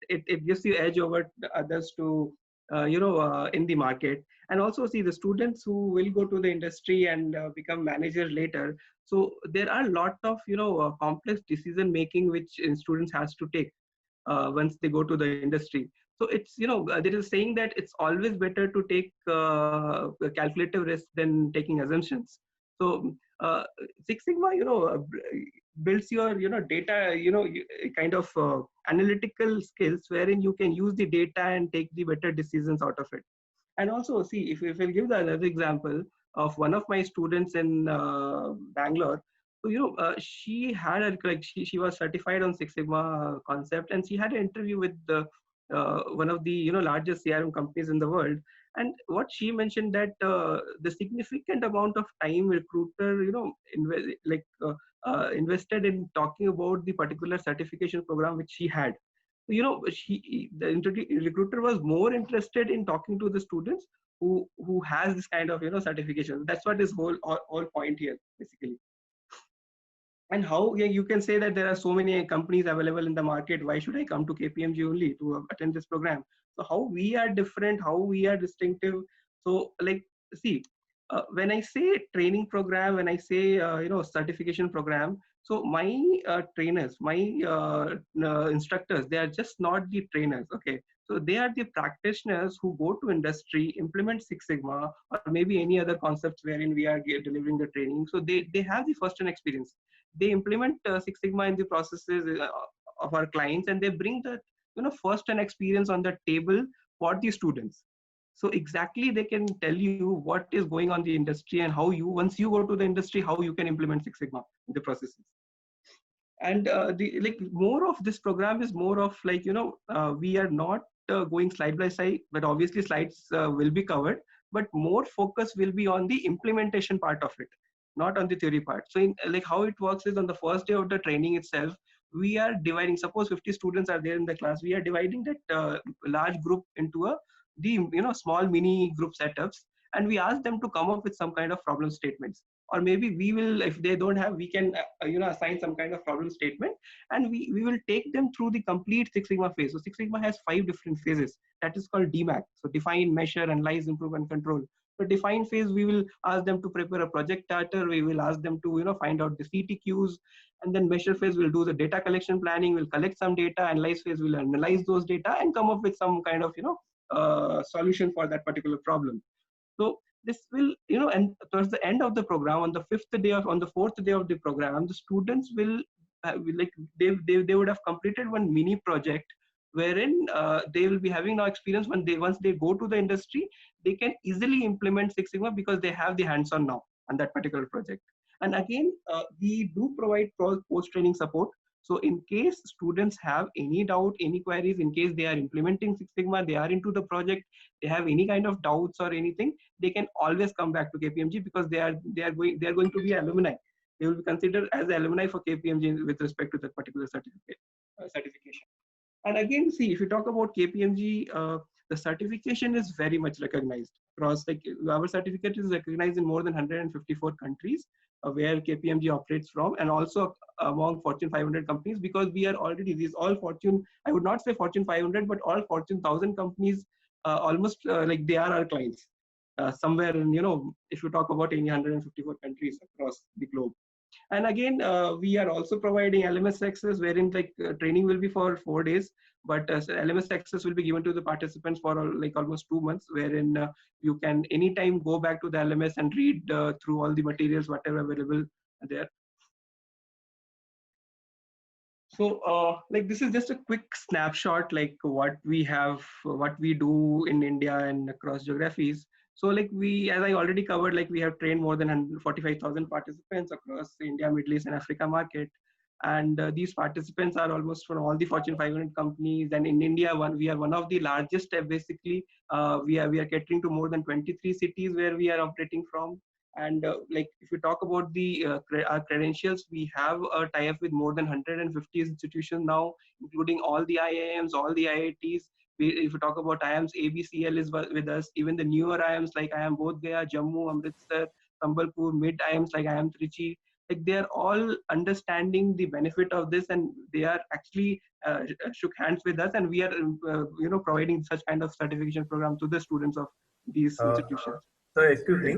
it gives you edge over others to in the market. And also see the students who will go to the industry and become managers later. So there are a lot of complex decision making which students has to take once they go to the industry. So it's there is a saying that it's always better to take a calculative risk than taking assumptions. So Six Sigma builds your data kind of analytical skills wherein you can use the data and take the better decisions out of it. And also see, if I'll give another example of one of my students in Bangalore. So she had she was certified on Six Sigma concept, and she had an interview with one of the largest CRM companies in the world. And what she mentioned that the significant amount of time recruiter invested in talking about the particular certification program which she had. The recruiter was more interested in talking to the students who has this kind of certification. That's what is whole point here basically. And how you can say that there are so many companies available in the market, why should I come to KPMG only to attend this program? So how we are different, how we are distinctive. So like, see, when I say training program, when I say certification program, so my trainers, my instructors, they are just not the trainers. Okay, so they are the practitioners who go to industry, implement Six Sigma, or maybe any other concepts wherein we are delivering the training. So they have the first-hand experience. They implement Six Sigma in the processes of our clients, and they bring the first-hand experience on the table for the students. So exactly they can tell you what is going on in the industry, and how once you go to the industry, how you can implement Six Sigma in the processes. And more of this program is more of like we are not going slide by slide, but obviously slides will be covered, but more focus will be on the implementation part of it, not on the theory part. So like how it works is, on the first day of the training itself, we are dividing, suppose 50 students are there in the class, we are dividing that large group into the small mini group setups, and we ask them to come up with some kind of problem statements. or maybe we will, if they don't have, we can assign some kind of problem statement, and we will take them through the complete Six Sigma phase. So Six Sigma has 5 different phases. That is called DMAC. So define, measure, analyze, improve, and control. So define phase, we will ask them to prepare a project charter. We will ask them to find out the CTQs, and then measure phase will do the data collection planning. We'll collect some data. Analyze phase will analyze those data and come up with some kind of solution for that particular problem. So this will, and towards the end of the program, on the fourth day of the program, the students will they would have completed one mini project wherein they will be having now experience. Once they go to the industry, they can easily implement Six Sigma because they have the hands-on now on that particular project. And again, we do provide post-training support. So in case students have any doubt, any queries, in case they are implementing Six Sigma, they are into the project, they have any kind of doubts or anything, they can always come back to KPMG because they are going to be alumni. They will be considered as alumni for KPMG with respect to that particular certification. And again, see, if you talk about KPMG, the certification is very much recognized across. Like our certificate is recognized in more than 154 countries where KPMG operates from, and also among Fortune 500 companies, because we are already these all Fortune, I would not say Fortune 500, but all Fortune 1000 companies, almost like they are our clients. Somewhere in, if you talk about any 154 countries across the globe. And again, we are also providing LMS access, wherein training will be for 4 days, but LMS access will be given to the participants for almost 2 months, wherein you can anytime go back to the LMS and read through all the materials, whatever available there. So this is just a quick snapshot, what we do in India and across geographies. So as I already covered, we have trained more than 45,000 participants across India, Middle East, and Africa market. And these participants are almost from all the Fortune 500 companies. And in India, we are one of the largest. Basically, we are catering to more than 23 cities where we are operating from. And if you talk about our credentials, we have a tie-up with more than 150 institutions now, including all the IIMs, all the IITs. If you talk about IIMs, ABCL is with us. Even the newer IIMs like IIM Bodh Gaya, Jammu, Amritsar, Sambalpur, mid IIMs like IIM Trichy, they are all understanding the benefit of this, and they are actually shook hands with us, and we are providing such kind of certification program to the students of these institutions. So excuse me,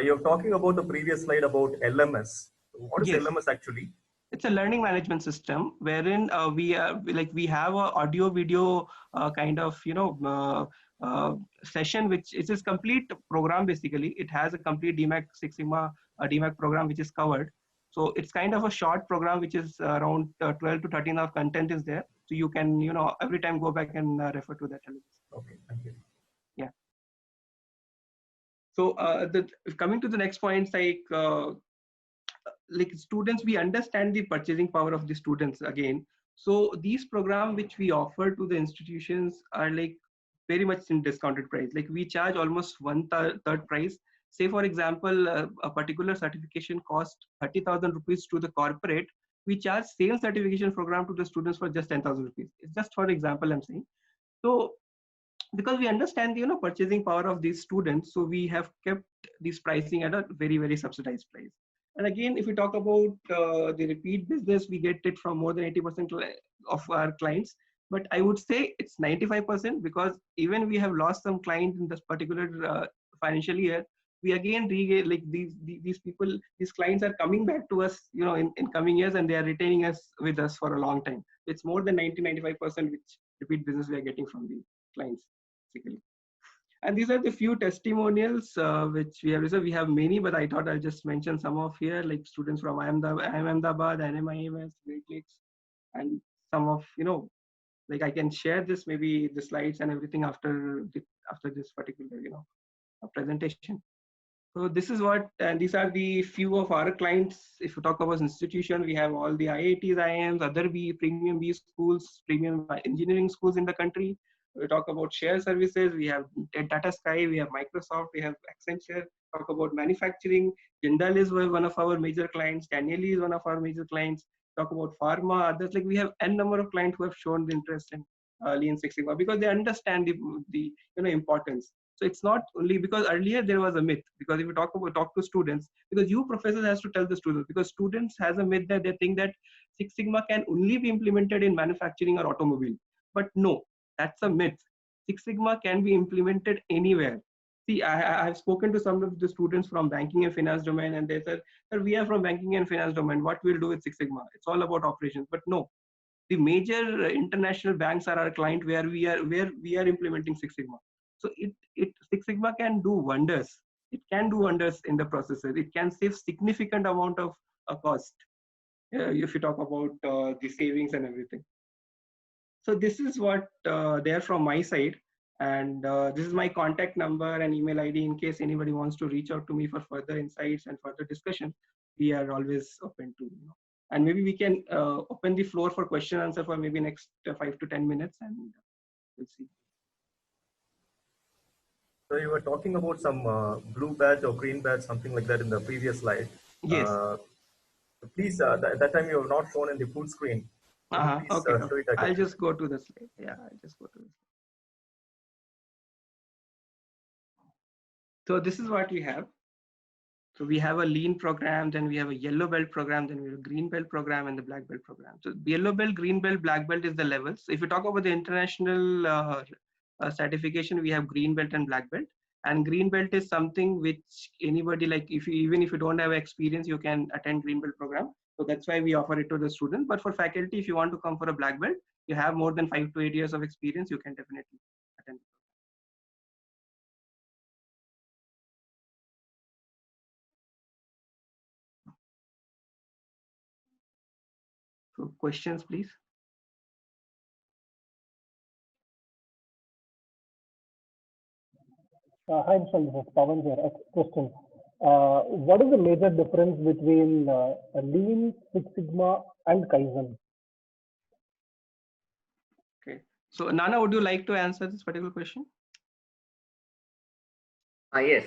you're talking about the previous slide about LMS. What is LMS actually? It's a learning management system wherein we have a audio video kind of session, which is complete program. Basically, it has a complete DMAC Six Sigma DMAC program which is covered. So it's kind of a short program which is around 12 to 13 hours content is there. So you can every time go back and refer to that. Okay, thank you. Yeah. So coming to the next point, students, we understand the purchasing power of the students again. So these programs which we offer to the institutions are very much in discounted price. We charge almost 1/3 price. Say for example, a particular certification cost 30,000 rupees to the corporate. We charge same certification program to the students for just 10,000 rupees. It's just for example I'm saying. So because we understand the purchasing power of these students, so we have kept this pricing at a very, very subsidized price. And again, if we talk about the repeat business, we get it from more than 80% of our clients. But I would say it's 95% because even we have lost some clients in this particular financial year, we again regain these clients are coming back to us, in coming years, and they are retaining us with us for a long time. It's more than 95% which repeat business we are getting from the clients, basically. And these are the few testimonials which we have reserved. We have many, but I thought I'll just mention some of here, like students from IIM Ahmedabad, NMIMS, Great Lakes, and some of, I can share this, maybe the slides and everything after this particular, presentation. So this is what, and these are the few of our clients. If you talk about institution, we have all the IITs, IIMs, other premium B schools, premium engineering schools in the country. We talk about share services, we have Tata Sky, we have Microsoft, we have Accenture. Talk about manufacturing, Jindal is one of our major clients, Daniel is one of our major clients. Talk about pharma, others, we have n number of clients who have shown the interest in Lean Six Sigma because they understand the importance. So it's not only because earlier there was a myth, because if you talk to students, because you professors has to tell the students, because students has a myth that they think that Six Sigma can only be implemented in manufacturing or automobile. But no, that's a myth. Six Sigma can be implemented anywhere. See, I've spoken to some of the students from banking and finance domain, and they said, "Sir, we are from banking and finance domain. What we'll do with Six Sigma? It's all about operations." But no, the major international banks are our client where we are implementing Six Sigma. So Six Sigma can do wonders. It can do wonders in the processes. It can save significant amount of cost if you talk about the savings and everything. So this is what there from my side, and this is my contact number and email ID in case anybody wants to reach out to me for further insights and further discussion. We are always open to, and maybe we can open the floor for question answer for maybe next 5 to 10 minutes, and we'll see. So you were talking about some blue badge or green badge, something like that in the previous slide. Yes. Please, that time you have not shown in the full screen. Please Okay. show it again. I'll just go to the slide. Yeah, I'll just go to this. So this is what we have. So we have a lean program, then we have a yellow belt program, then we have a green belt program and the black belt program. So yellow belt, green belt, black belt is the levels. So if you talk about the international certification, we have green belt and black belt. And green belt is something which anybody, like even if you don't have experience, you can attend green belt program. So that's why we offer it to the students. But for faculty, if you want to come for a black belt, you have more than 5 to 8 years of experience, you can definitely attend. So questions, please. Hi, Vishal, this is Pawan here. A question. What is the major difference between Lean, Six Sigma, and Kaizen? Okay. So Nana, would you like to answer this particular question? Yes.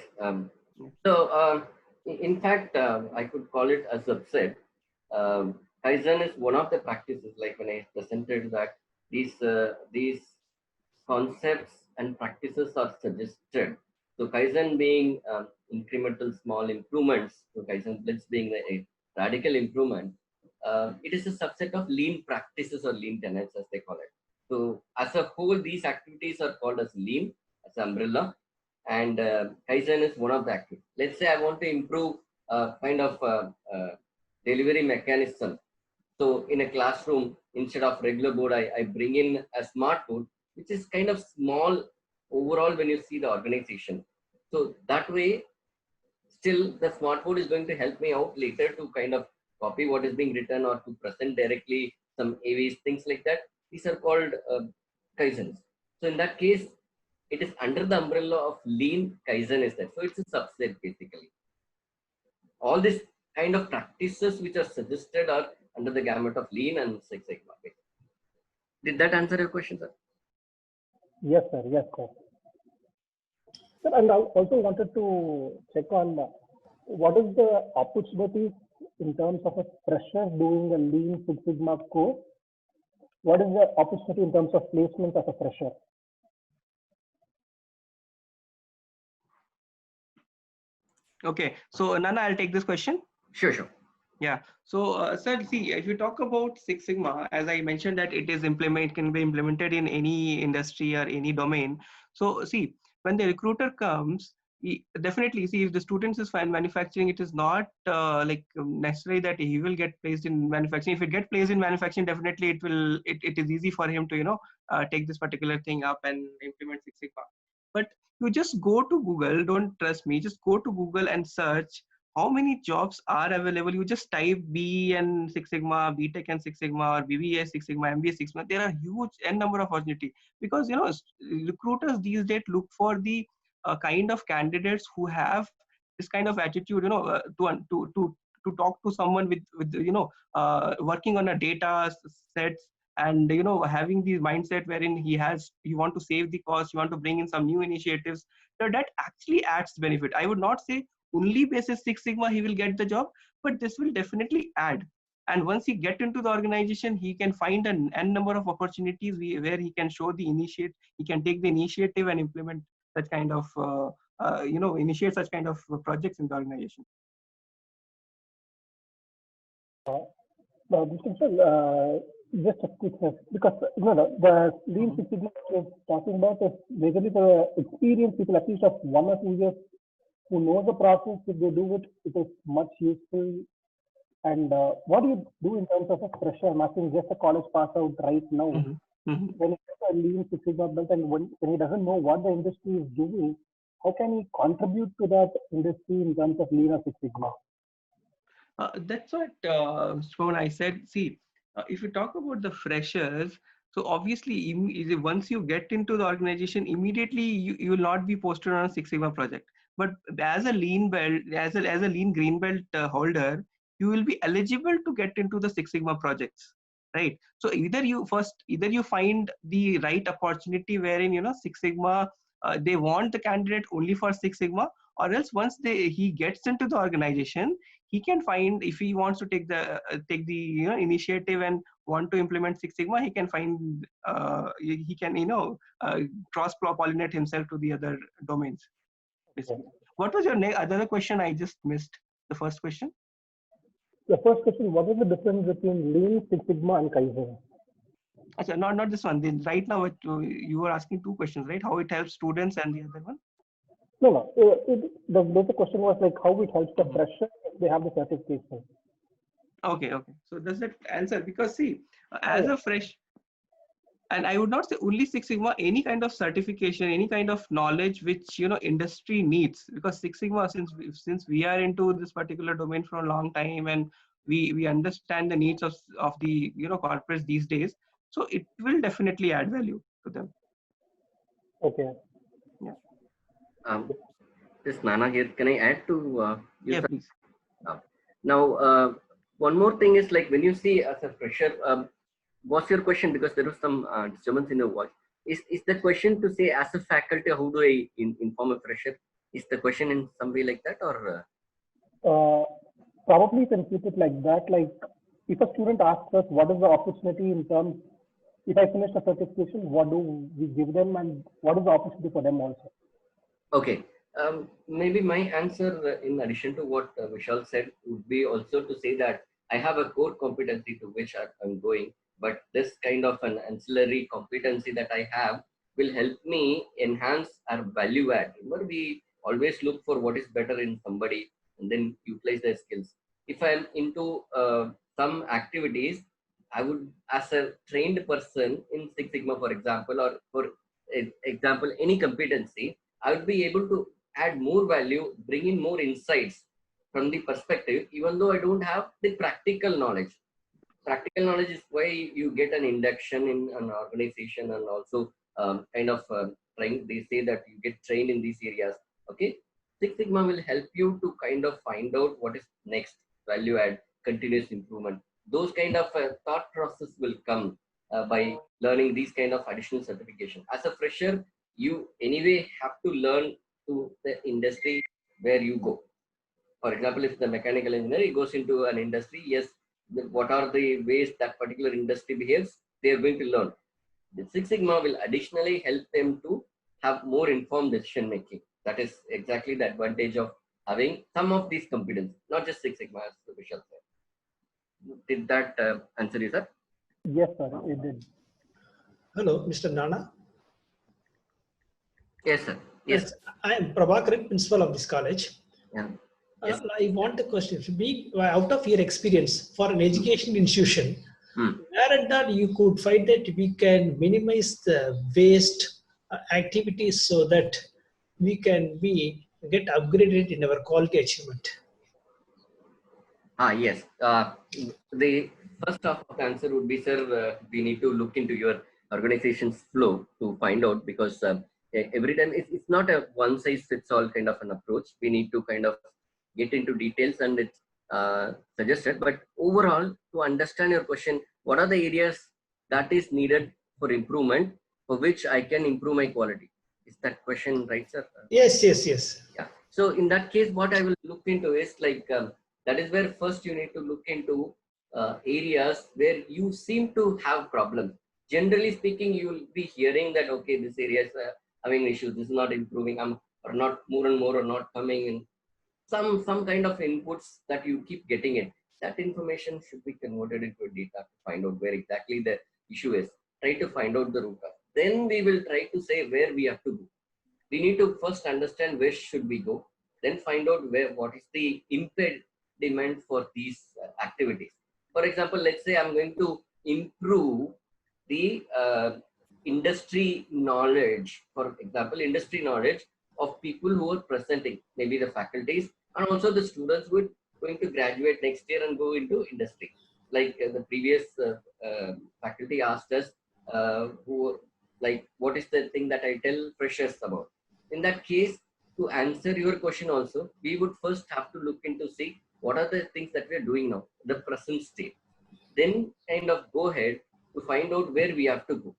In fact, I could call it a subset. Kaizen is one of the practices, like when I presented that these concepts and practices are suggested. So Kaizen being incremental small improvements, so Kaizen blitz being a radical improvement, it is a subset of lean practices or lean tenets as they call it. So as a whole, these activities are called as lean, as an umbrella, and Kaizen is one of the activities. Let's say I want to improve delivery mechanism. So in a classroom, instead of regular board, I bring in a smart board, which is kind of small overall when you see the organization. So that way, still the smart board is going to help me out later to kind of copy what is being written or to present directly some AVs, things like that. These are called Kaizens. So in that case, it is under the umbrella of lean. Kaizen is there. So it's a subset basically. All these kind of practices which are suggested are under the gamut of lean and Six Sigma. Did that answer your question, sir? Yes, sir. Yes, sir. Sir, and I also wanted to check on what is the opportunities in terms of a fresher doing a Lean Six Sigma course. What is the opportunity in terms of placement as a fresher? Okay, so Nana, I'll take this question. Sure. Yeah. So, sir, see, if you talk about Six Sigma, as I mentioned that it can be implemented in any industry or any domain. So, see, when the recruiter comes, definitely see if the students is fine manufacturing, it is not necessary that he will get placed in manufacturing. If it get placed in manufacturing, definitely it is easy for him to take this particular thing up and implement Six Sigma. But you just go to Google, don't trust me, just go to Google and search how many jobs are available. You just type B and Six Sigma, BTech and Six Sigma, or BBA Six Sigma, MBA Six Sigma. There are huge n number of opportunity, because recruiters these days look for the kind of candidates who have this kind of attitude, to talk to someone with working on a data sets, and having the mindset wherein he want to save the cost, you want to bring in some new initiatives. So that actually adds benefit. I would not say only basis Six Sigma he will get the job, but this will definitely add. And once he get into the organization, he can find an n number of opportunities where he can show the he can take the initiative and implement such kind of initiate such kind of projects in the organization? Just a quick question, because the Lean Six Sigma we're talking about is basically the experienced people, at least of 1 or 2 years, who know the process. If they do it, it is much useful. And what do you do in terms of a fresher? I'm asking just a college pass out right now. When he gets a Lean Six Sigma belt and when he doesn't know what the industry is doing, how can he contribute to that industry in terms of Lean or Six Sigma? That's what Shravan, I said. See, if you talk about the freshers, so obviously once you get into the organization, immediately you will not be posted on a Six Sigma project. But as a lean belt, as a lean green belt holder, you will be eligible to get into the Six Sigma projects, right? So either you find the right opportunity wherein Six Sigma they want the candidate only for Six Sigma, or else once he gets into the organization, he can find, if he wants to take the initiative and want to implement Six Sigma, he can find he can cross pollinate himself to the other domains. Basically. What was your other question? I just missed the first question. The first question: what is the difference between Lean, Six Sigma, and Kaizen? Achha, not this one. Right now, you were asking 2 questions, right? How it helps students and the other one? No. The basic question was like how it helps the fresher if they have the certification. Okay. So does that answer? Because see, as a fresh, and I would not say only Six Sigma, any kind of certification, any kind of knowledge which industry needs, because Six Sigma, since we are into this particular domain for a long time and we understand the needs of the corporates these days, so it will definitely add value to them. Okay. Yeah. This Nana here, can I add to yeah, please. Now, one more thing is, like, when you see as a fresher, what's your question? Because there was some disturbance in your voice. Is the question to say, as a faculty, how do I inform a fresher? Is the question in some way like that, or? Probably you can keep it like that. Like, if a student asks us, what is the opportunity in terms, if I finish a certification, what do we give them, and what is the opportunity for them also? Okay. Maybe my answer, in addition to what Vishal said, would be also to say that I have a core competency to which I'm going, but this kind of an ancillary competency that I have will help me enhance our value add. Remember, we always look for what is better in somebody and then utilize their skills. If I'm into some activities, I would, as a trained person in Six Sigma, for example, or for example, any competency, I would be able to add more value, bring in more insights from the perspective, even though I don't have the practical knowledge. Practical knowledge is why you get an induction in an organization, and also train. They say that you get trained in these areas. Okay, Six Sigma will help you to kind of find out what is next, value add, continuous improvement. Those kind of thought process will come by learning these kind of additional certification. As a fresher, you anyway have to learn to the industry where you go. For example, if the mechanical engineer goes into an industry, yes, what are the ways that particular industry behaves, they are going to learn. The Six Sigma will additionally help them to have more informed decision making. That is exactly the advantage of having some of these competencies, not just Six Sigma, as Vishal said. Did that answer you, sir? Yes, sir, it did. Hello, Mr. Nana. Yes, sir. Yes. I am Prabhakaran, principal of this college. Yeah. Yes. I want the question to be, out of your experience for an education institution, where and that you could find that we can minimize the waste activities so that we can get upgraded in our quality achievement. Yes. The first half of the answer would be, sir, we need to look into your organization's flow to find out, because every time it's not a one size fits all kind of an approach. We need to kind of get into details, and it's suggested. But overall, to understand your question, what are the areas that is needed for improvement, for which I can improve my quality? Is that question right, sir? Yes. Yeah. So in that case, what I will look into is like, that is where first you need to look into areas where you seem to have problems. Generally speaking, you will be hearing that, okay, this area is having issues. This is not improving. Or not more and more are not coming in. Some kind of inputs that you keep getting it. That information should be converted into data to find out where exactly the issue is. Try to find out the root cause. Then we will try to say where we have to go. We need to first understand where should we go, then find out what is the impediment for these activities. For example, let's say I'm going to improve the industry knowledge, for example, industry knowledge of people who are presenting, maybe the faculties and also the students who are going to graduate next year and go into industry. Like the previous faculty asked us, what is the thing that I tell freshers about? In that case, to answer your question also, we would first have to look into see what are the things that we are doing now, the present state. Then kind of go ahead to find out where we have to go.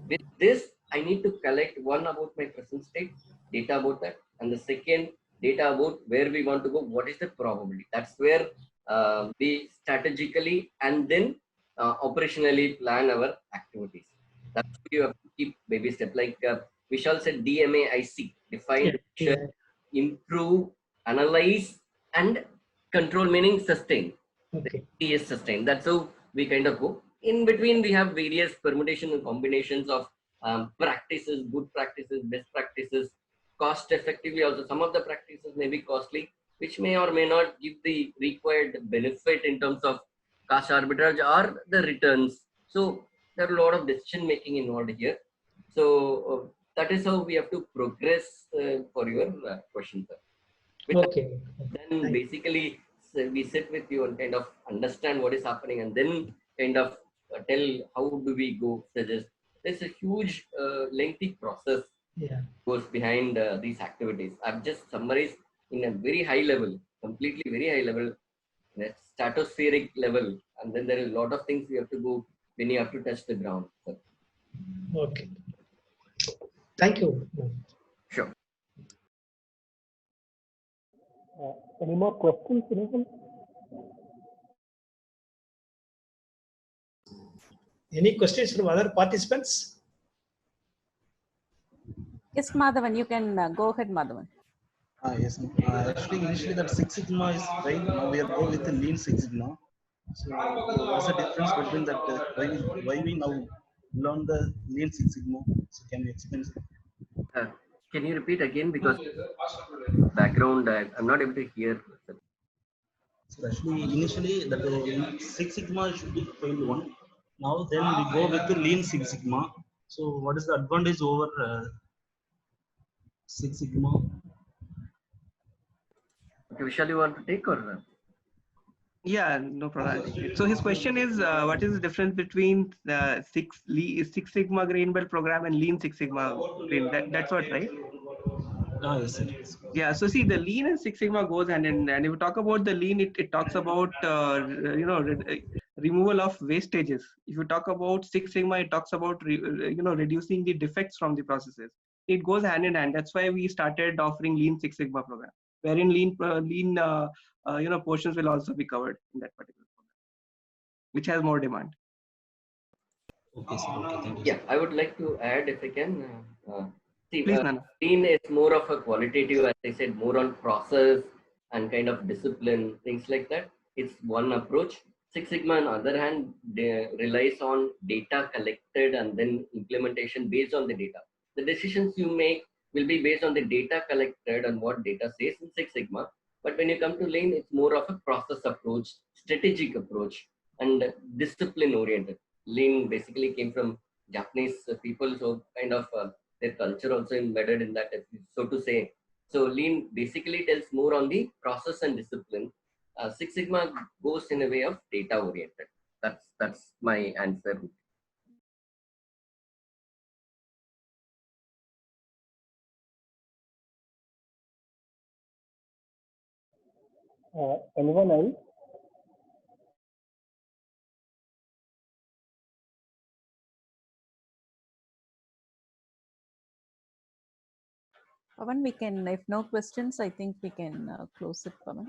With this, I need to collect one about my present state, data about that, and the second data about where we want to go, what is the probability. That's where we strategically and then operationally plan our activities. That's why you have to keep baby step. Like Vishal said, DMAIC, define, measure, improve, analyze, and control, meaning sustain. Okay. The is sustain. That's how we kind of go. In between, we have various permutations and combinations of practices, good practices, best practices, cost effectively also. Some of the practices may be costly, which may or may not give the required benefit in terms of cost arbitrage or the returns. So there are a lot of decision making involved here. So that is how we have to progress for your question, sir. Okay. Then basically we sit with you and kind of understand what is happening and then kind of tell how do we go suggest. There's a huge lengthy process goes behind these activities. I've just summarized in a very high level, completely very high level, stratospheric level, and then there are a lot of things we have to go when you have to touch the ground. So. Okay. Thank you. Sure. Any more questions, anyone? Any questions from other participants? Yes, Madhavan, you can go ahead, Madhavan. Yes, actually, initially that Six Sigma is right. Now we are going with the Lean Six Sigma. So, what's the difference between that? Why we now learn the Lean Six Sigma? So, can you explain? Can you repeat again, because background I'm not able to hear. So actually, initially that Six Sigma should be failed one. Now then we go with the Lean Six Sigma. So what is the advantage over Six Sigma? Okay, Vishal, you want to take or? Yeah, no problem. So his question is, what is the difference between the Six Sigma Greenbelt program and Lean Six Sigma Greenbelt? That's what, right? Yes, sir. Yeah. So see, the Lean and Six Sigma goes hand in hand. And if you talk about the Lean, it talks about removal of wastages. If you talk about Six Sigma, it talks about reducing the defects from the processes. It goes hand in hand. That's why we started offering Lean Six Sigma program, wherein lean portions will also be covered in that particular program, which has more demand. Okay, sir. Okay, thank you. Yeah, I would like to add if I can. See, Please, Nana. Lean is more of a qualitative, as I said, more on process and kind of discipline, things like that. It's one approach. Six Sigma, on the other hand, relies on data collected and then implementation based on the data. The decisions you make will be based on the data collected and what data says in Six Sigma. But when you come to Lean, it's more of a process approach, strategic approach, and discipline oriented. Lean basically came from Japanese people, so kind of their culture also embedded in that, so to say. So Lean basically tells more on the process and discipline. Six Sigma goes in a way of data oriented. That's my answer. Anyone else? Pavan, we can, if no questions, I think we can close it, Pavan.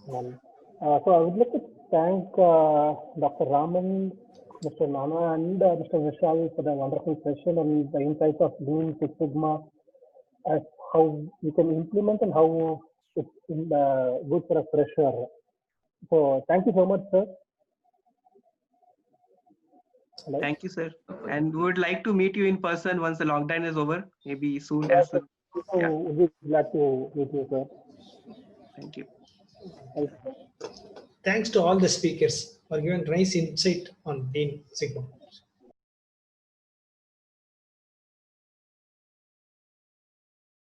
So I would like to thank Dr. Raman, Mr. Nana, and Mr. Vishal for the wonderful session and the insights of Lean Six Sigma as how we can implement and how it's good for a fresher. So thank you so much, sir. Hello? Thank you, sir. And we would like to meet you in person once the lockdown is over, maybe soon as soon. Yeah. We'll be glad to meet you, sir. Thank you. Thank you. Thanks to all the speakers for giving nice insight on Lean Sigma.